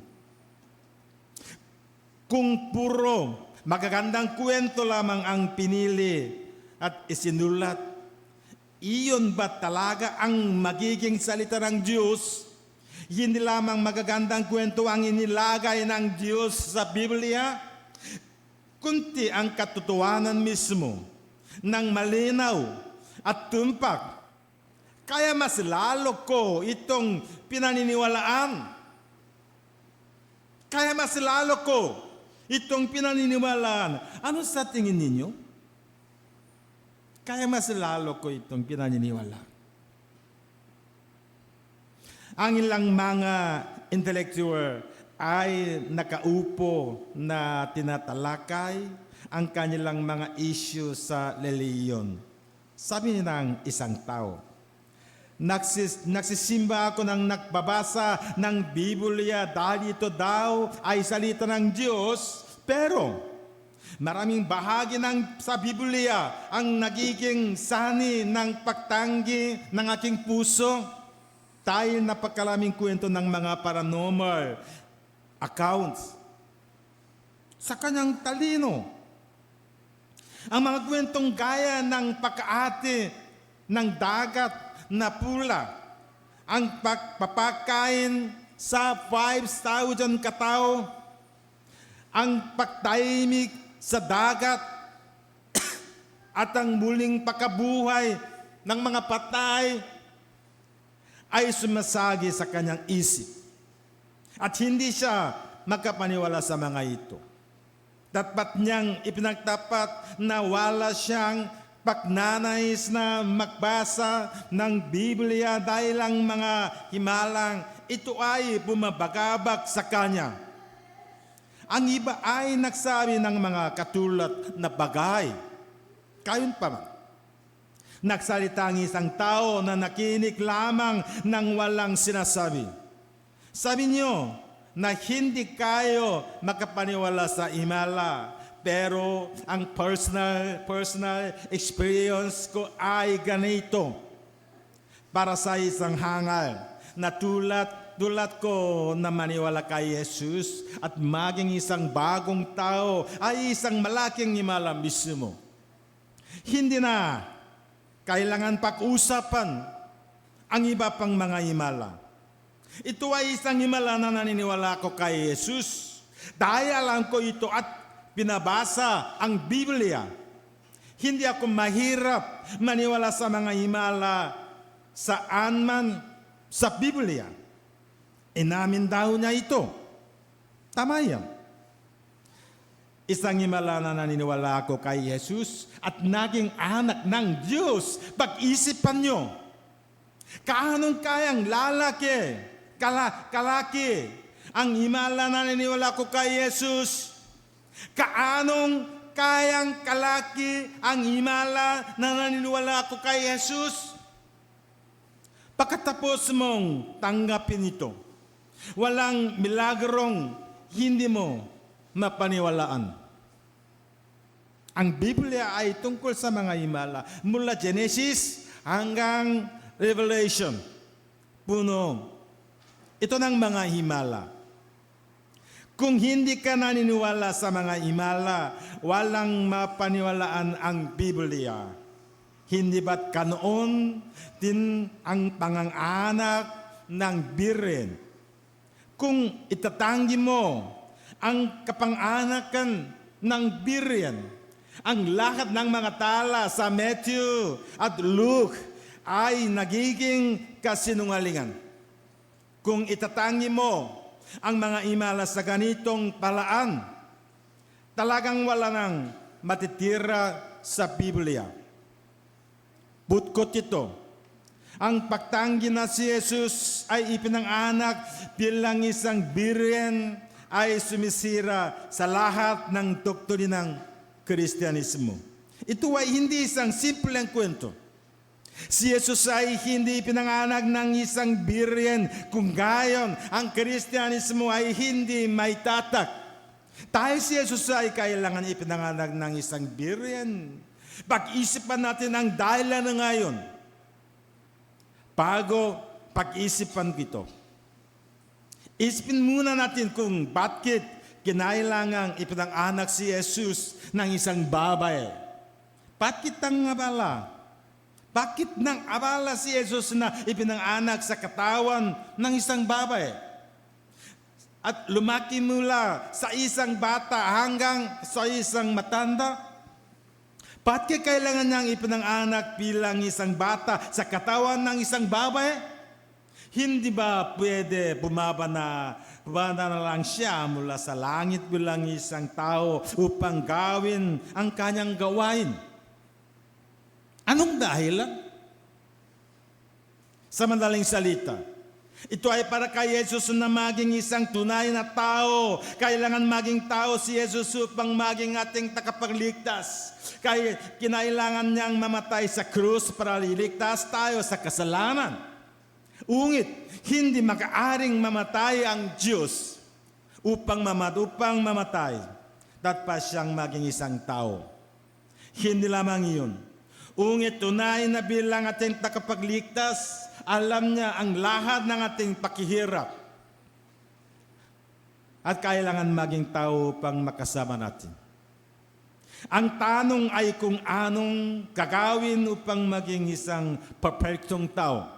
Kung puro magagandang kwento lamang ang pinili at isinulat, iyon ba talaga ang magiging salita ng Diyos? Hindi lamang magagandang kwento ang inilagay ng Diyos sa Biblia, kundi ang katotohanan mismo ng malinaw at tumpak. Kaya mas lalo ko itong pinaniniwalaan. Kaya mas lalo ko itong pinaniniwalaan. Ano sa tingin ninyo? Kaya mas lalo ko itong pinaniniwalaan. Ang ilang mga intellectual ay nakaupo na tinatalakay ang kanilang mga issue sa reliyon. Sabi ng isang tao, nagsisimba ako ng nagbabasa ng Biblia dahil ito daw ay salita ng Diyos, pero maraming bahagi sa Biblia ang nagiging sani ng pagtanggi ng aking puso dahil napakaraming kwento ng mga paranormal accounts. Sa kanyang talino, ang mga kwentong gaya ng pagkaati ng dagat na pula, ang pagpapakain sa 5,000 katao, ang pagtahimik sa dagat, at ang muling pagkabuhay ng mga patay ay sumasagi sa kanyang isip. At hindi siya magkapaniwala sa mga ito. Dapat niyang ipinagtapat na wala siyang pagnanais na magbasa ng Biblia dahil ang mga himalang ito ay bumabagabag sa kanya. Ang iba ay nagsabi ng mga katulad na bagay. Kayon pa man, nagsalita ang isang tao na nakinig lamang ng walang sinasabi. Sabi niyo na hindi kayo makapaniwala sa himala, pero ang personal experience ko ay ganito. Para sa isang hangal na tulad ko na maniwala kay Jesus at maging isang bagong tao ay isang malaking himala mismo. Hindi na kailangan pag-usapan ang iba pang mga himala. Ito ay isang himala na naniniwala ko kay Jesus. Dahil alam ko ito at binabasa ang Biblia. Hindi ako mahirap maniwala sa mga himala saan man sa Biblia. Inamin daw niya ito. Tama yan. Isang himala na naniniwala ako kay Jesus at naging anak ng Diyos. Pag-isipan nyo, kaanong kayang kalaki ang himala na naniniwala ko kay Jesus? Kaanong kayang kalaki ang himala na naniniwala ko kay Jesus? Pagkatapos mong tanggapin ito, walang milagrong hindi mo mapaniwalaan. Ang Biblia ay tungkol sa mga himala mula Genesis hanggang Revelation. Puno ito ng mga himala. Kung hindi ka naniniwala sa mga himala, walang mapaniwalaan ang Biblia. Hindi ba't kanoon din ang panganganak ng birin? Kung itatanggi mo ang kapanganakan ng birin, ang lahat ng mga tala sa Matthew at Luke ay nagiging kasinungalingan. Kung itatanggi mo ang mga himala sa ganitong palaan, talagang wala nang matitira sa Biblia. Butkot ito, Ang pagtanggi na si Jesus ay ipinanganak bilang isang birhen ay sumisira sa lahat ng doktrinang Kristyanismo. Ito ay hindi isang simpleng kwento. Si Jesus ay hindi pinanganak ng isang birhen, kung gayon ang Kristyanismo ay hindi may tatak. Dahil si Jesus ay kailangan ipinanganak ng isang birhen. Pag-isipan natin ang dahilan na ngayon bago pag-isipan ito. Isipin muna natin kung bakit kinailangang ipinanganak si Jesus ng isang babae. Bakit ang abala? Bakit nang abala si Jesus na ipinanganak sa katawan ng isang babae? At lumaki mula sa isang bata hanggang sa isang matanda? Bakit kailangan niyang ipinanganak bilang isang bata sa katawan ng isang babae? Hindi ba pwede bumaba na lang siya mula sa langit bilang isang tao upang gawin ang kanyang gawain? Anong dahilan? Sa madaling salita, ito ay para kay Jesus na maging isang tunay na tao. Kailangan maging tao si Jesus upang maging ating takapagligtas. Kaya kinailangan niyang mamatay sa krus para liligtas tayo sa kasalanan. Ungit, hindi makaaring mamatay ang Diyos upang mamatay. Dapat siyang maging isang tao. Hindi lamang iyon. Ungit, tunay na bilang ating takapagligtas, alam niya ang lahat ng ating pakihirap. At kailangan maging tao upang makasama natin. Ang tanong ay kung anong gagawin upang maging isang perfectong tao.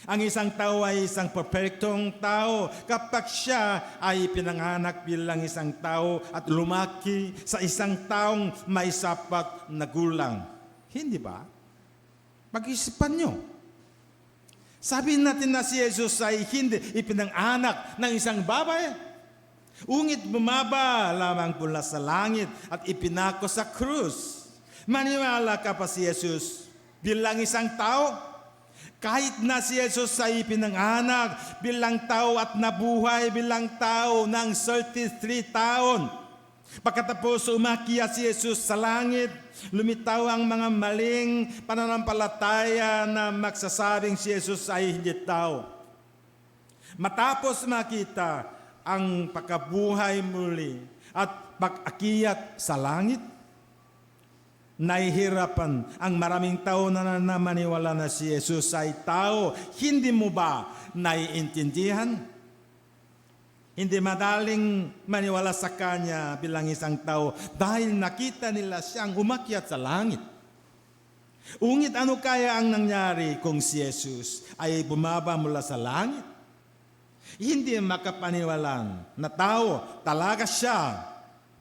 Ang isang tao ay isang perfectong tao kapag siya ay pinanganak bilang isang tao at lumaki sa isang taong may sapat na gulang. Hindi ba? Pag-isipan nyo. Sabihin natin na si Jesus ay hindi ipinanganak ng isang babae. Ungit bumaba lamang mula sa langit at ipinako sa krus. Maniwala ka pa si Jesus bilang isang tao? Kahit na si Jesus ay ipinanganak bilang tao at nabuhay bilang tao ng 33 taon. Pagkatapos umakyat si Jesus sa langit, lumitaw ang mga maling pananampalataya na magsasabing si Jesus ay hindi tao. Matapos makita ang pagkabuhay muli at pag-akyat sa langit, nahihirapan ang maraming tao na namaniwala na si Jesus ay tao. Hindi mo ba naiintindihan? Hindi madaling maniwala sa Kanya bilang isang tao dahil nakita nila siyang umakyat sa langit. Ungit ano kaya ang nangyari kung si Jesus ay bumaba mula sa langit? Hindi makapaniwalaan na tao talaga siya.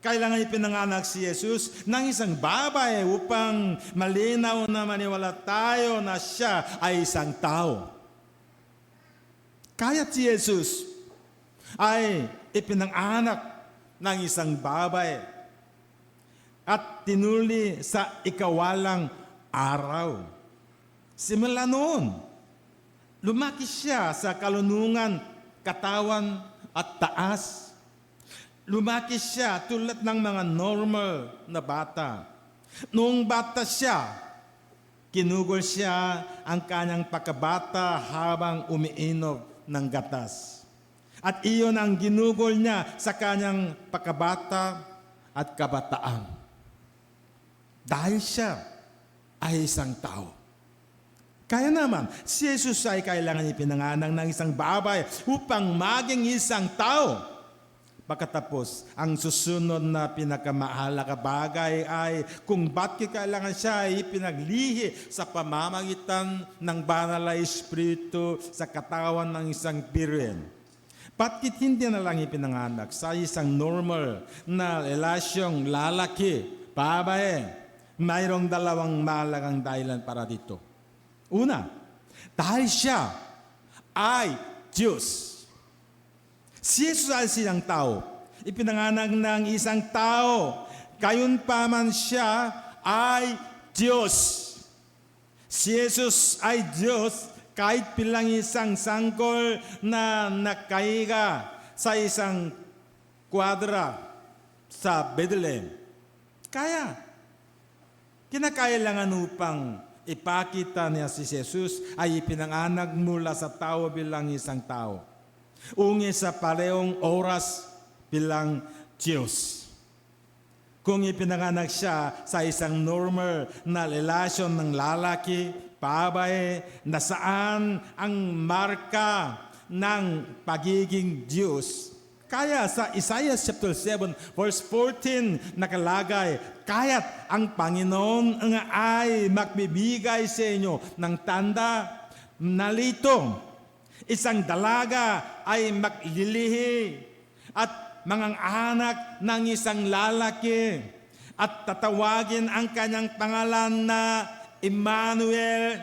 Kailangan ipinanganak si Jesus ng isang babae upang malinaw na maniwala tayo na siya ay isang tao. Kaya si Jesus ay ipinanganak ng isang babae at tinuli sa ikawalang araw. Simula noon, lumaki siya sa kalunungan, katawan at taas. Lumaki siya tulad ng mga normal na bata. Noong bata siya, kinugol siya ang kanyang pagkabata habang umiinom ng gatas. At iyon ang ginugol niya sa kanyang pagkabata at kabataan. Dahil siya ay isang tao. Kaya naman, si Jesus ay kailangan ipinanganak ng isang babae upang maging isang tao. Pagkatapos, ang susunod na pinakamahalaga bagay ay kung bakit kailangan siya ay ipinaglihi sa pamamagitan ng banal na Espiritu sa katawan ng isang birhen. Bakit hindi na lang ipinanganak sa isang normal na relasyong lalaki, babae? Mayroong dalawang mahalagang dahilan para dito. Una, dahil siya ay Diyos. Si Jesus ay silang tao. Ipinanganak ng isang tao. Gayunpaman siya ay Diyos. Si Jesus ay Diyos kahit bilang isang sanggol na nakahiga sa isang kwadra sa Bethlehem. Kaya, kinakailangan upang ipakita niya si Jesus ay ipinanganak mula sa tao bilang isang tao. Ungi sa parehong oras bilang Diyos. Kung ipinanganak siya sa isang normal na relasyon ng lalaki, babae, na saan ang marka ng pagiging Diyos. Kaya sa Isaiah chapter 7 verse 14 nakalagay, kaya't ang Panginoon ay magbibigay sa inyo ng tanda na lito. Isang dalaga ay maglilihi at mga anak ng isang lalaki at tatawagin ang kanyang pangalan na Emmanuel.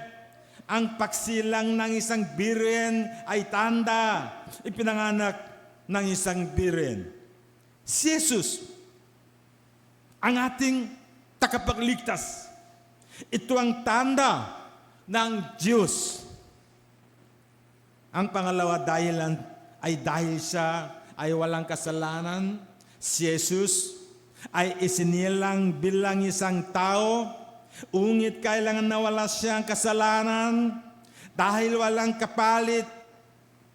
Ang pagsilang ng isang birhen ay tanda, ipinanganak ng isang birhen. Si Jesus, ang ating tagapagligtas. Ito ang tanda ng Diyos. Ang pangalawa dahilan ay dahil siya ay walang kasalanan. Si Jesus ay isinilang bilang isang tao, ungit kailangan na wala siyang kasalanan dahil walang kapalit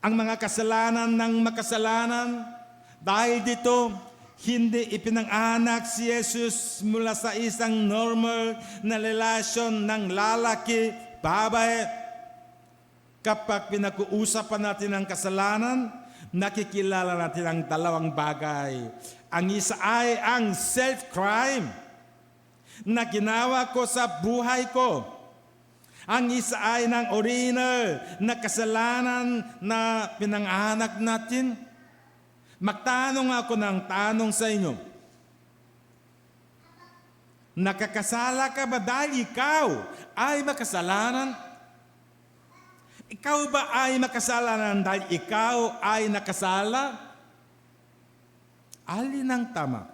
ang mga kasalanan ng makasalanan. Dahil dito, hindi ipinanganak si Jesus mula sa isang normal na relasyon ng lalaki, babae. Kapag pinag-uusapan natin ang kasalanan, nakikilala natin ang dalawang bagay. Ang isa ay ang self-crime na ginawa ko sa buhay ko. Ang isa ay ng original na kasalanan na pinanganak natin. Magtanong ako ng tanong sa inyo. Nakakasala ka ba dahil ikaw ay makasalanan? Ikaw ba ay makasalanan dahil ikaw ay nakasala? Alin ang tama?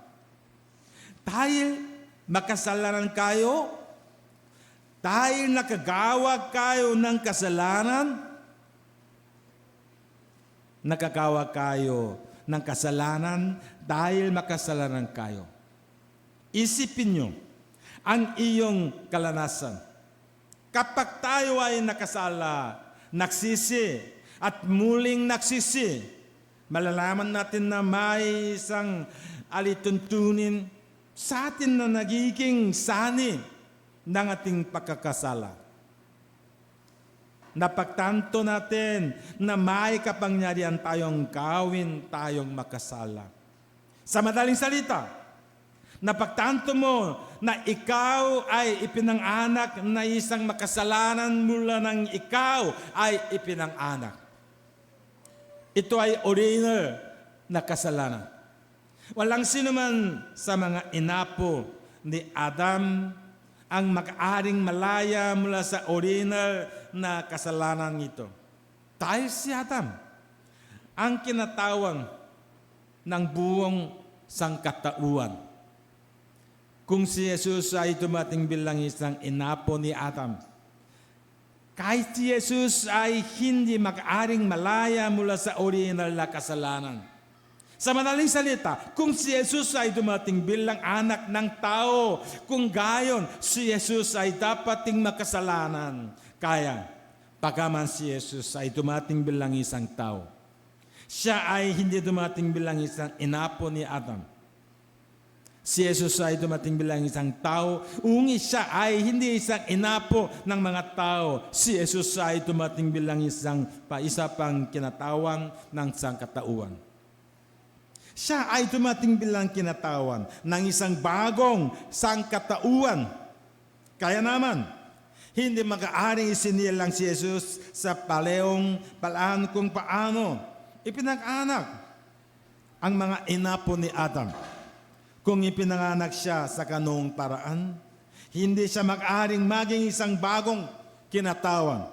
Dahil makasalanan kayo? Dahil nakagawa kayo ng kasalanan? Nakagawa kayo ng kasalanan dahil makasalanan kayo. Isipin nyo ang iyong kalanasan. Kapag tayo ay nakasala, nagsisi at muling nagsisi, malalaman natin na may isang alituntunin sa atin na nagiging sani ng ating pagkakasala. Napagtanto natin na may kapangyarihan tayong gawin tayong makasala. Sa madaling salita, napagtanto mo na ikaw ay ipinanganak na isang makasalanan mula nang ikaw ay ipinanganak. Ito ay original na kasalanan. Walang sino man sa mga inapo ni Adam ang mag-aaring malaya mula sa original na kasalanan ito. Dahil si Adam ang kinatawang ng buong sangkatauhan. Kung si Jesus ay dumating bilang isang inapo ni Adam, kahit si Jesus ay hindi mag-aaring malaya mula sa original na kasalanan. Sa madaling salita, kung si Jesus ay dumating bilang anak ng tao, kung gayon, si Jesus ay dapat ding makasalanan. Kaya, pagaman si Jesus ay dumating bilang isang tao, siya ay hindi dumating bilang isang inapo ni Adam. Si Jesus ay dumating bilang isang tao, ungi siya ay hindi isang inapo ng mga tao. Si Jesus ay dumating bilang isa pang kinatawan ng sangkatauhan. Siya ay dumating bilang kinatawan ng isang bagong sangkatauhan. Kaya naman, hindi mag-aaring isinilang si Jesus sa parehong paraan kung paano ipinag-anak ang mga inapo ni Adam. Kung ipinanganak siya sa ganung paraan, hindi siya mag-aaring maging isang bagong kinatawan.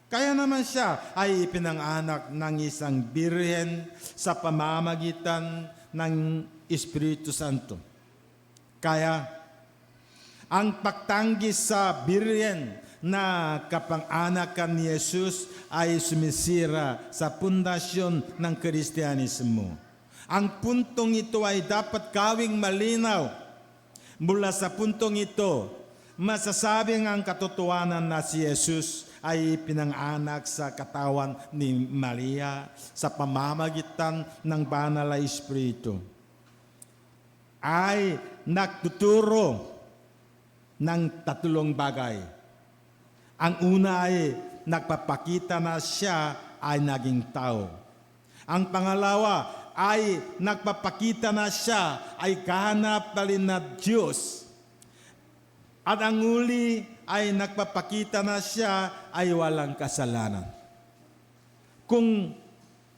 Kaya naman siya ay ipinanganak ng isang birhen sa pamamagitan ng Espiritu Santo. Kaya, ang pagtanggi sa birhen na kapang-anakan ni Jesus ay sumisira sa pundasyon ng Kristyanismo. Ang puntong ito ay dapat gawing malinaw. Mula sa puntong ito, masasabing ang katotohanan na si Jesus ay pinang-anak sa katawan ni Maria sa pamamagitan ng Banal na Espiritu. Ay nagtuturo ng tatlong bagay. Ang una ay nagpapakita na siya ay naging tao. Ang pangalawa ay nagpapakita na siya ay kahanap pa rin na Diyos. At ang uli ay nagpapakita na siya ay walang kasalanan. Kung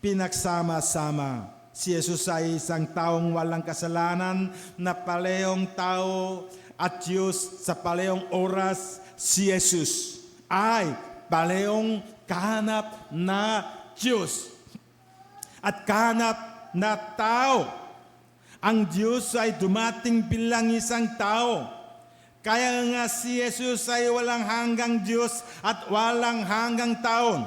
pinagsama-sama, si Jesus ay isang taong walang kasalanan na palehong tao at Diyos sa palehong oras, si Jesus ay palehong kahanap na Diyos at kahanap na tao. Ang Diyos ay dumating bilang isang tao. Kaya nga si Jesus ay walang hanggang Diyos at walang hanggang tao.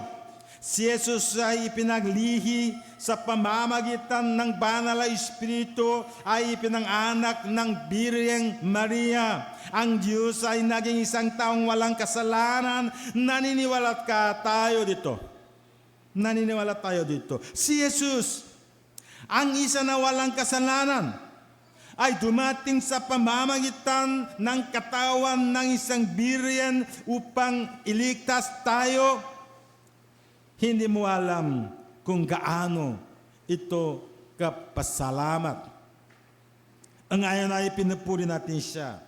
Si Jesus ay ipinaglihi sa pamamagitan ng Banal na Espiritu ay ipinang-anak ng Birheng Maria. Ang Diyos ay naging isang taong walang kasalanan. Naniniwala tayo dito. Naniniwala tayo dito. Si Jesus, ang isa na walang kasalanan, ay dumating sa pamamagitan ng katawan ng isang birhen upang iligtas tayo. Hindi mo alam kung gaano ito kapasalamat. Ang ngayon ay pinupuri natin siya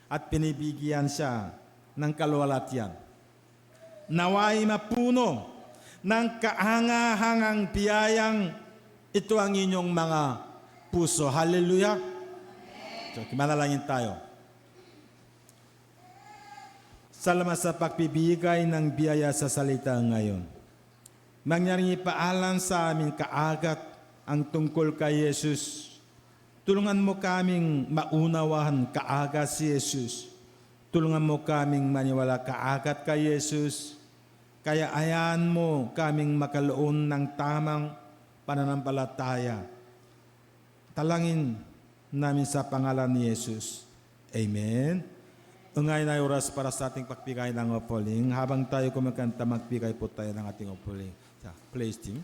at pinibigyan siya ng kaluwalhatian. Naway mapuno ng kahangahangang biyayang ito ang inyong mga puso. Hallelujah! So, manalangin tayo. Salamat sa pagbibigay ng biyaya sa salita ngayon. Mangyaring ipaalam sa amin kaagat ang tungkol kay Jesus. Tulungan mo kaming maunawahan kaagat si Jesus. Tulungan mo kaming maniwala kaagat kay Jesus. Kaya ayahan mo kaming makaloon ng tamang pananampalataya. Talangin namin sa pangalan ni Jesus. Amen. Ngayon ay oras para sa ating pagbigay ng offering. Habang tayo kumakanta, magbigay po tayo ng ating offering. Sa praise team.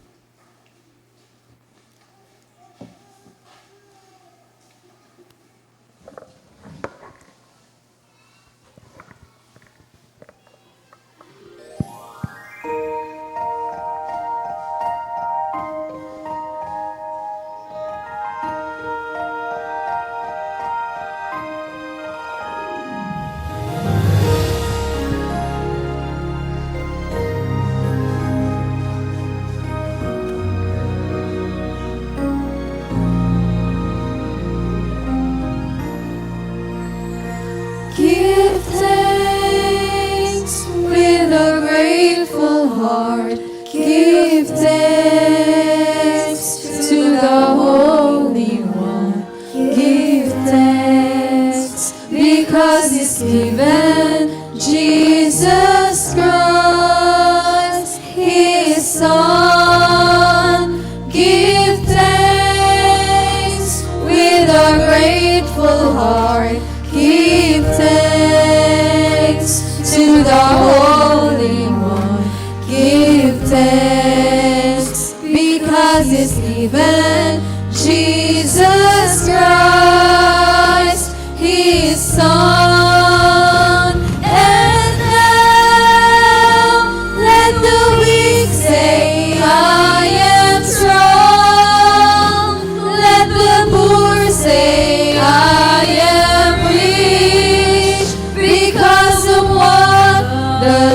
Give thanks with a grateful heart. Give thanks to the Holy One. Give thanks because He's given Jesus Christ, His Son. Give thanks with a grateful heart. Give thanks to the Holy One. Give thanks because He's given Jesus Christ, His Son. And now let the weak say, I am strong. Let the poor say, I am rich because of what the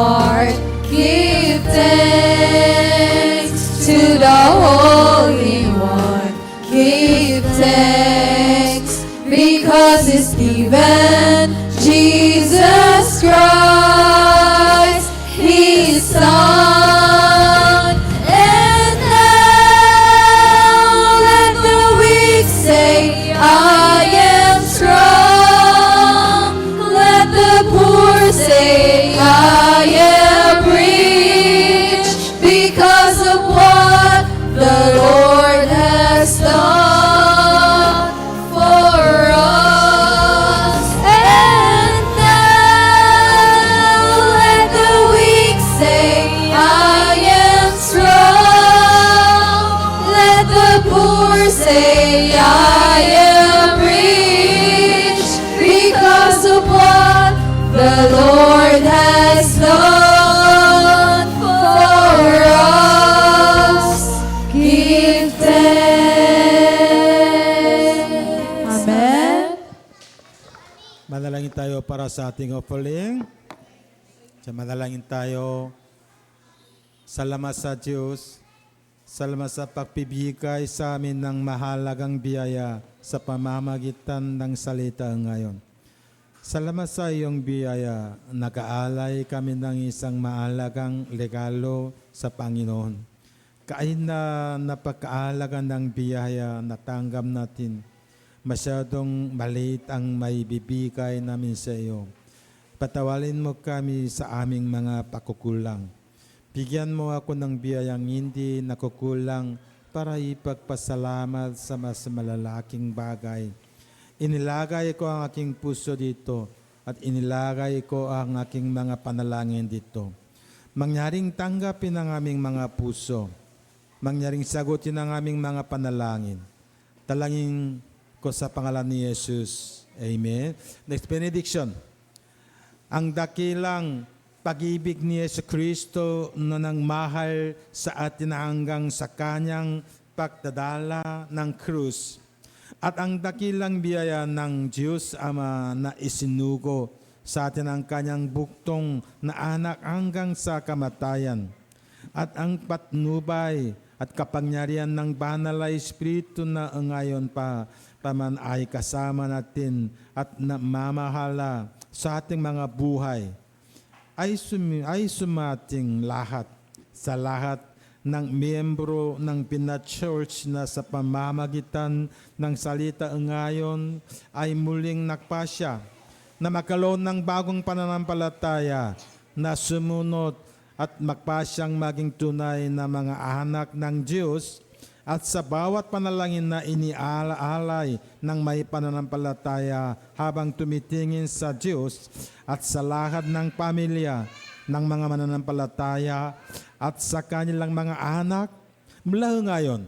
heart give thanks to the Holy One. Give thanks because He's given Jesus Christ, His Son. And now let the weak say, I am strong. Let the poor say, I am rich because of what the Lord has done for us. And now let the weak say, I am strong. Let the poor say, I am rich because of what the Lord has done for us. Give thanks. Amen. Manalangin tayo para sa ating offering. Manalangin tayo. Salamat sa Diyos. Salamat sa pagpibigay sa amin ng mahalagang biyaya sa pamamagitan ng salita ngayon. Salamat sa iyong biyaya. Nag-aalay kami ng isang mahalagang regalo sa Panginoon. Kahit na napakaalaga ng biyaya na tanggap natin, masyadong maliit ang may bibigay namin sa iyo. Patawarin mo kami sa aming mga pakukulang. Bigyan mo ako ng biyayang hindi nakukulang para ipagpasalamat sa mas malalaking bagay. Inilagay ko ang aking puso dito at inilagay ko ang aking mga panalangin dito. Mangyaring tanggapin ang aming mga puso. Mangyaring sagutin ang aming mga panalangin. Talangin ko sa pangalan ni Jesus. Amen. Next benediction. Ang dakilang pag-ibig ni Yesu Kristo na nang mahal sa atin hanggang sa kanyang pagdadala ng krus at ang dakilang biyaya ng Diyos Ama na isinugo sa atin ang kanyang buktong na anak hanggang sa kamatayan at ang patnubay at kapangyarihan ng banal na Espiritu na ngayon pa paman ay kasama natin at namamahala sa ating mga buhay ay sumating lahat sa lahat ng miyembro ng Pinat Church na sa pamamagitan ng salita ngayon ay muling nagpasya na magkaroon ng bagong pananampalataya na sumunod at magpasyang maging tunay na mga anak ng Diyos at sa bawat panalangin na iniaalay ng may pananampalataya habang tumitingin sa Diyos at sa lahat ng pamilya ng mga mananampalataya at sa kanilang mga anak mula ngayon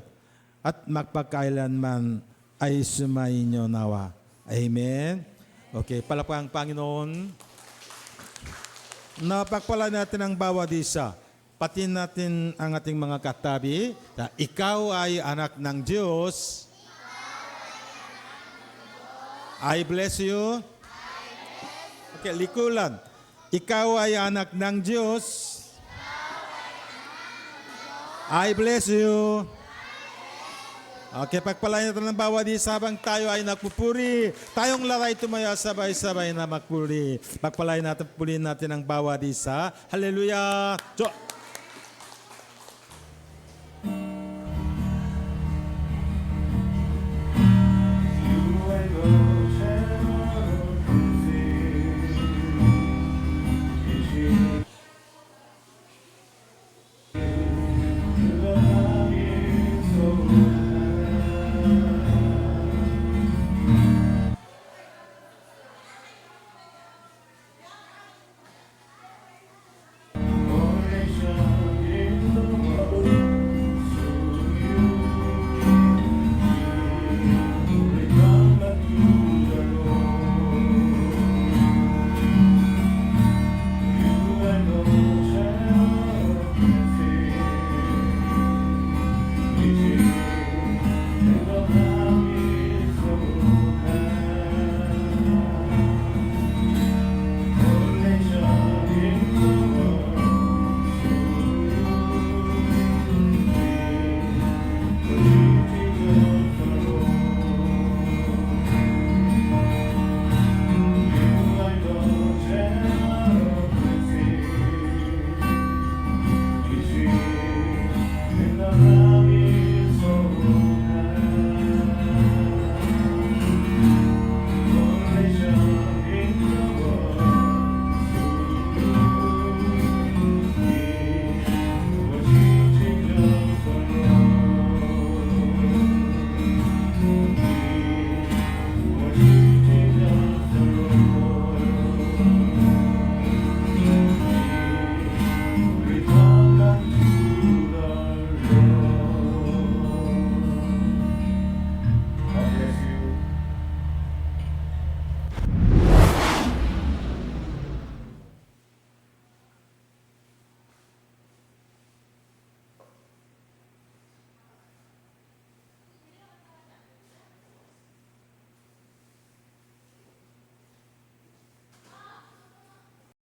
at magpakailanman ay sumainyo nawa. Amen. Okay, palapang Panginoon. Napagpala natin ang bawat isa. Pati natin ang ating mga katabi na ikaw ay anak ng Diyos. I bless you. Okay, likulan. Ikaw ay anak ng Diyos. I bless you. Okay, pagpalain natin ng bawat isa habang tayo ay nagpupuri. Tayong lahat ay tumaya sabay-sabay na magpuri. Pagpalain natin, puliin natin ang bawat isa. Hallelujah.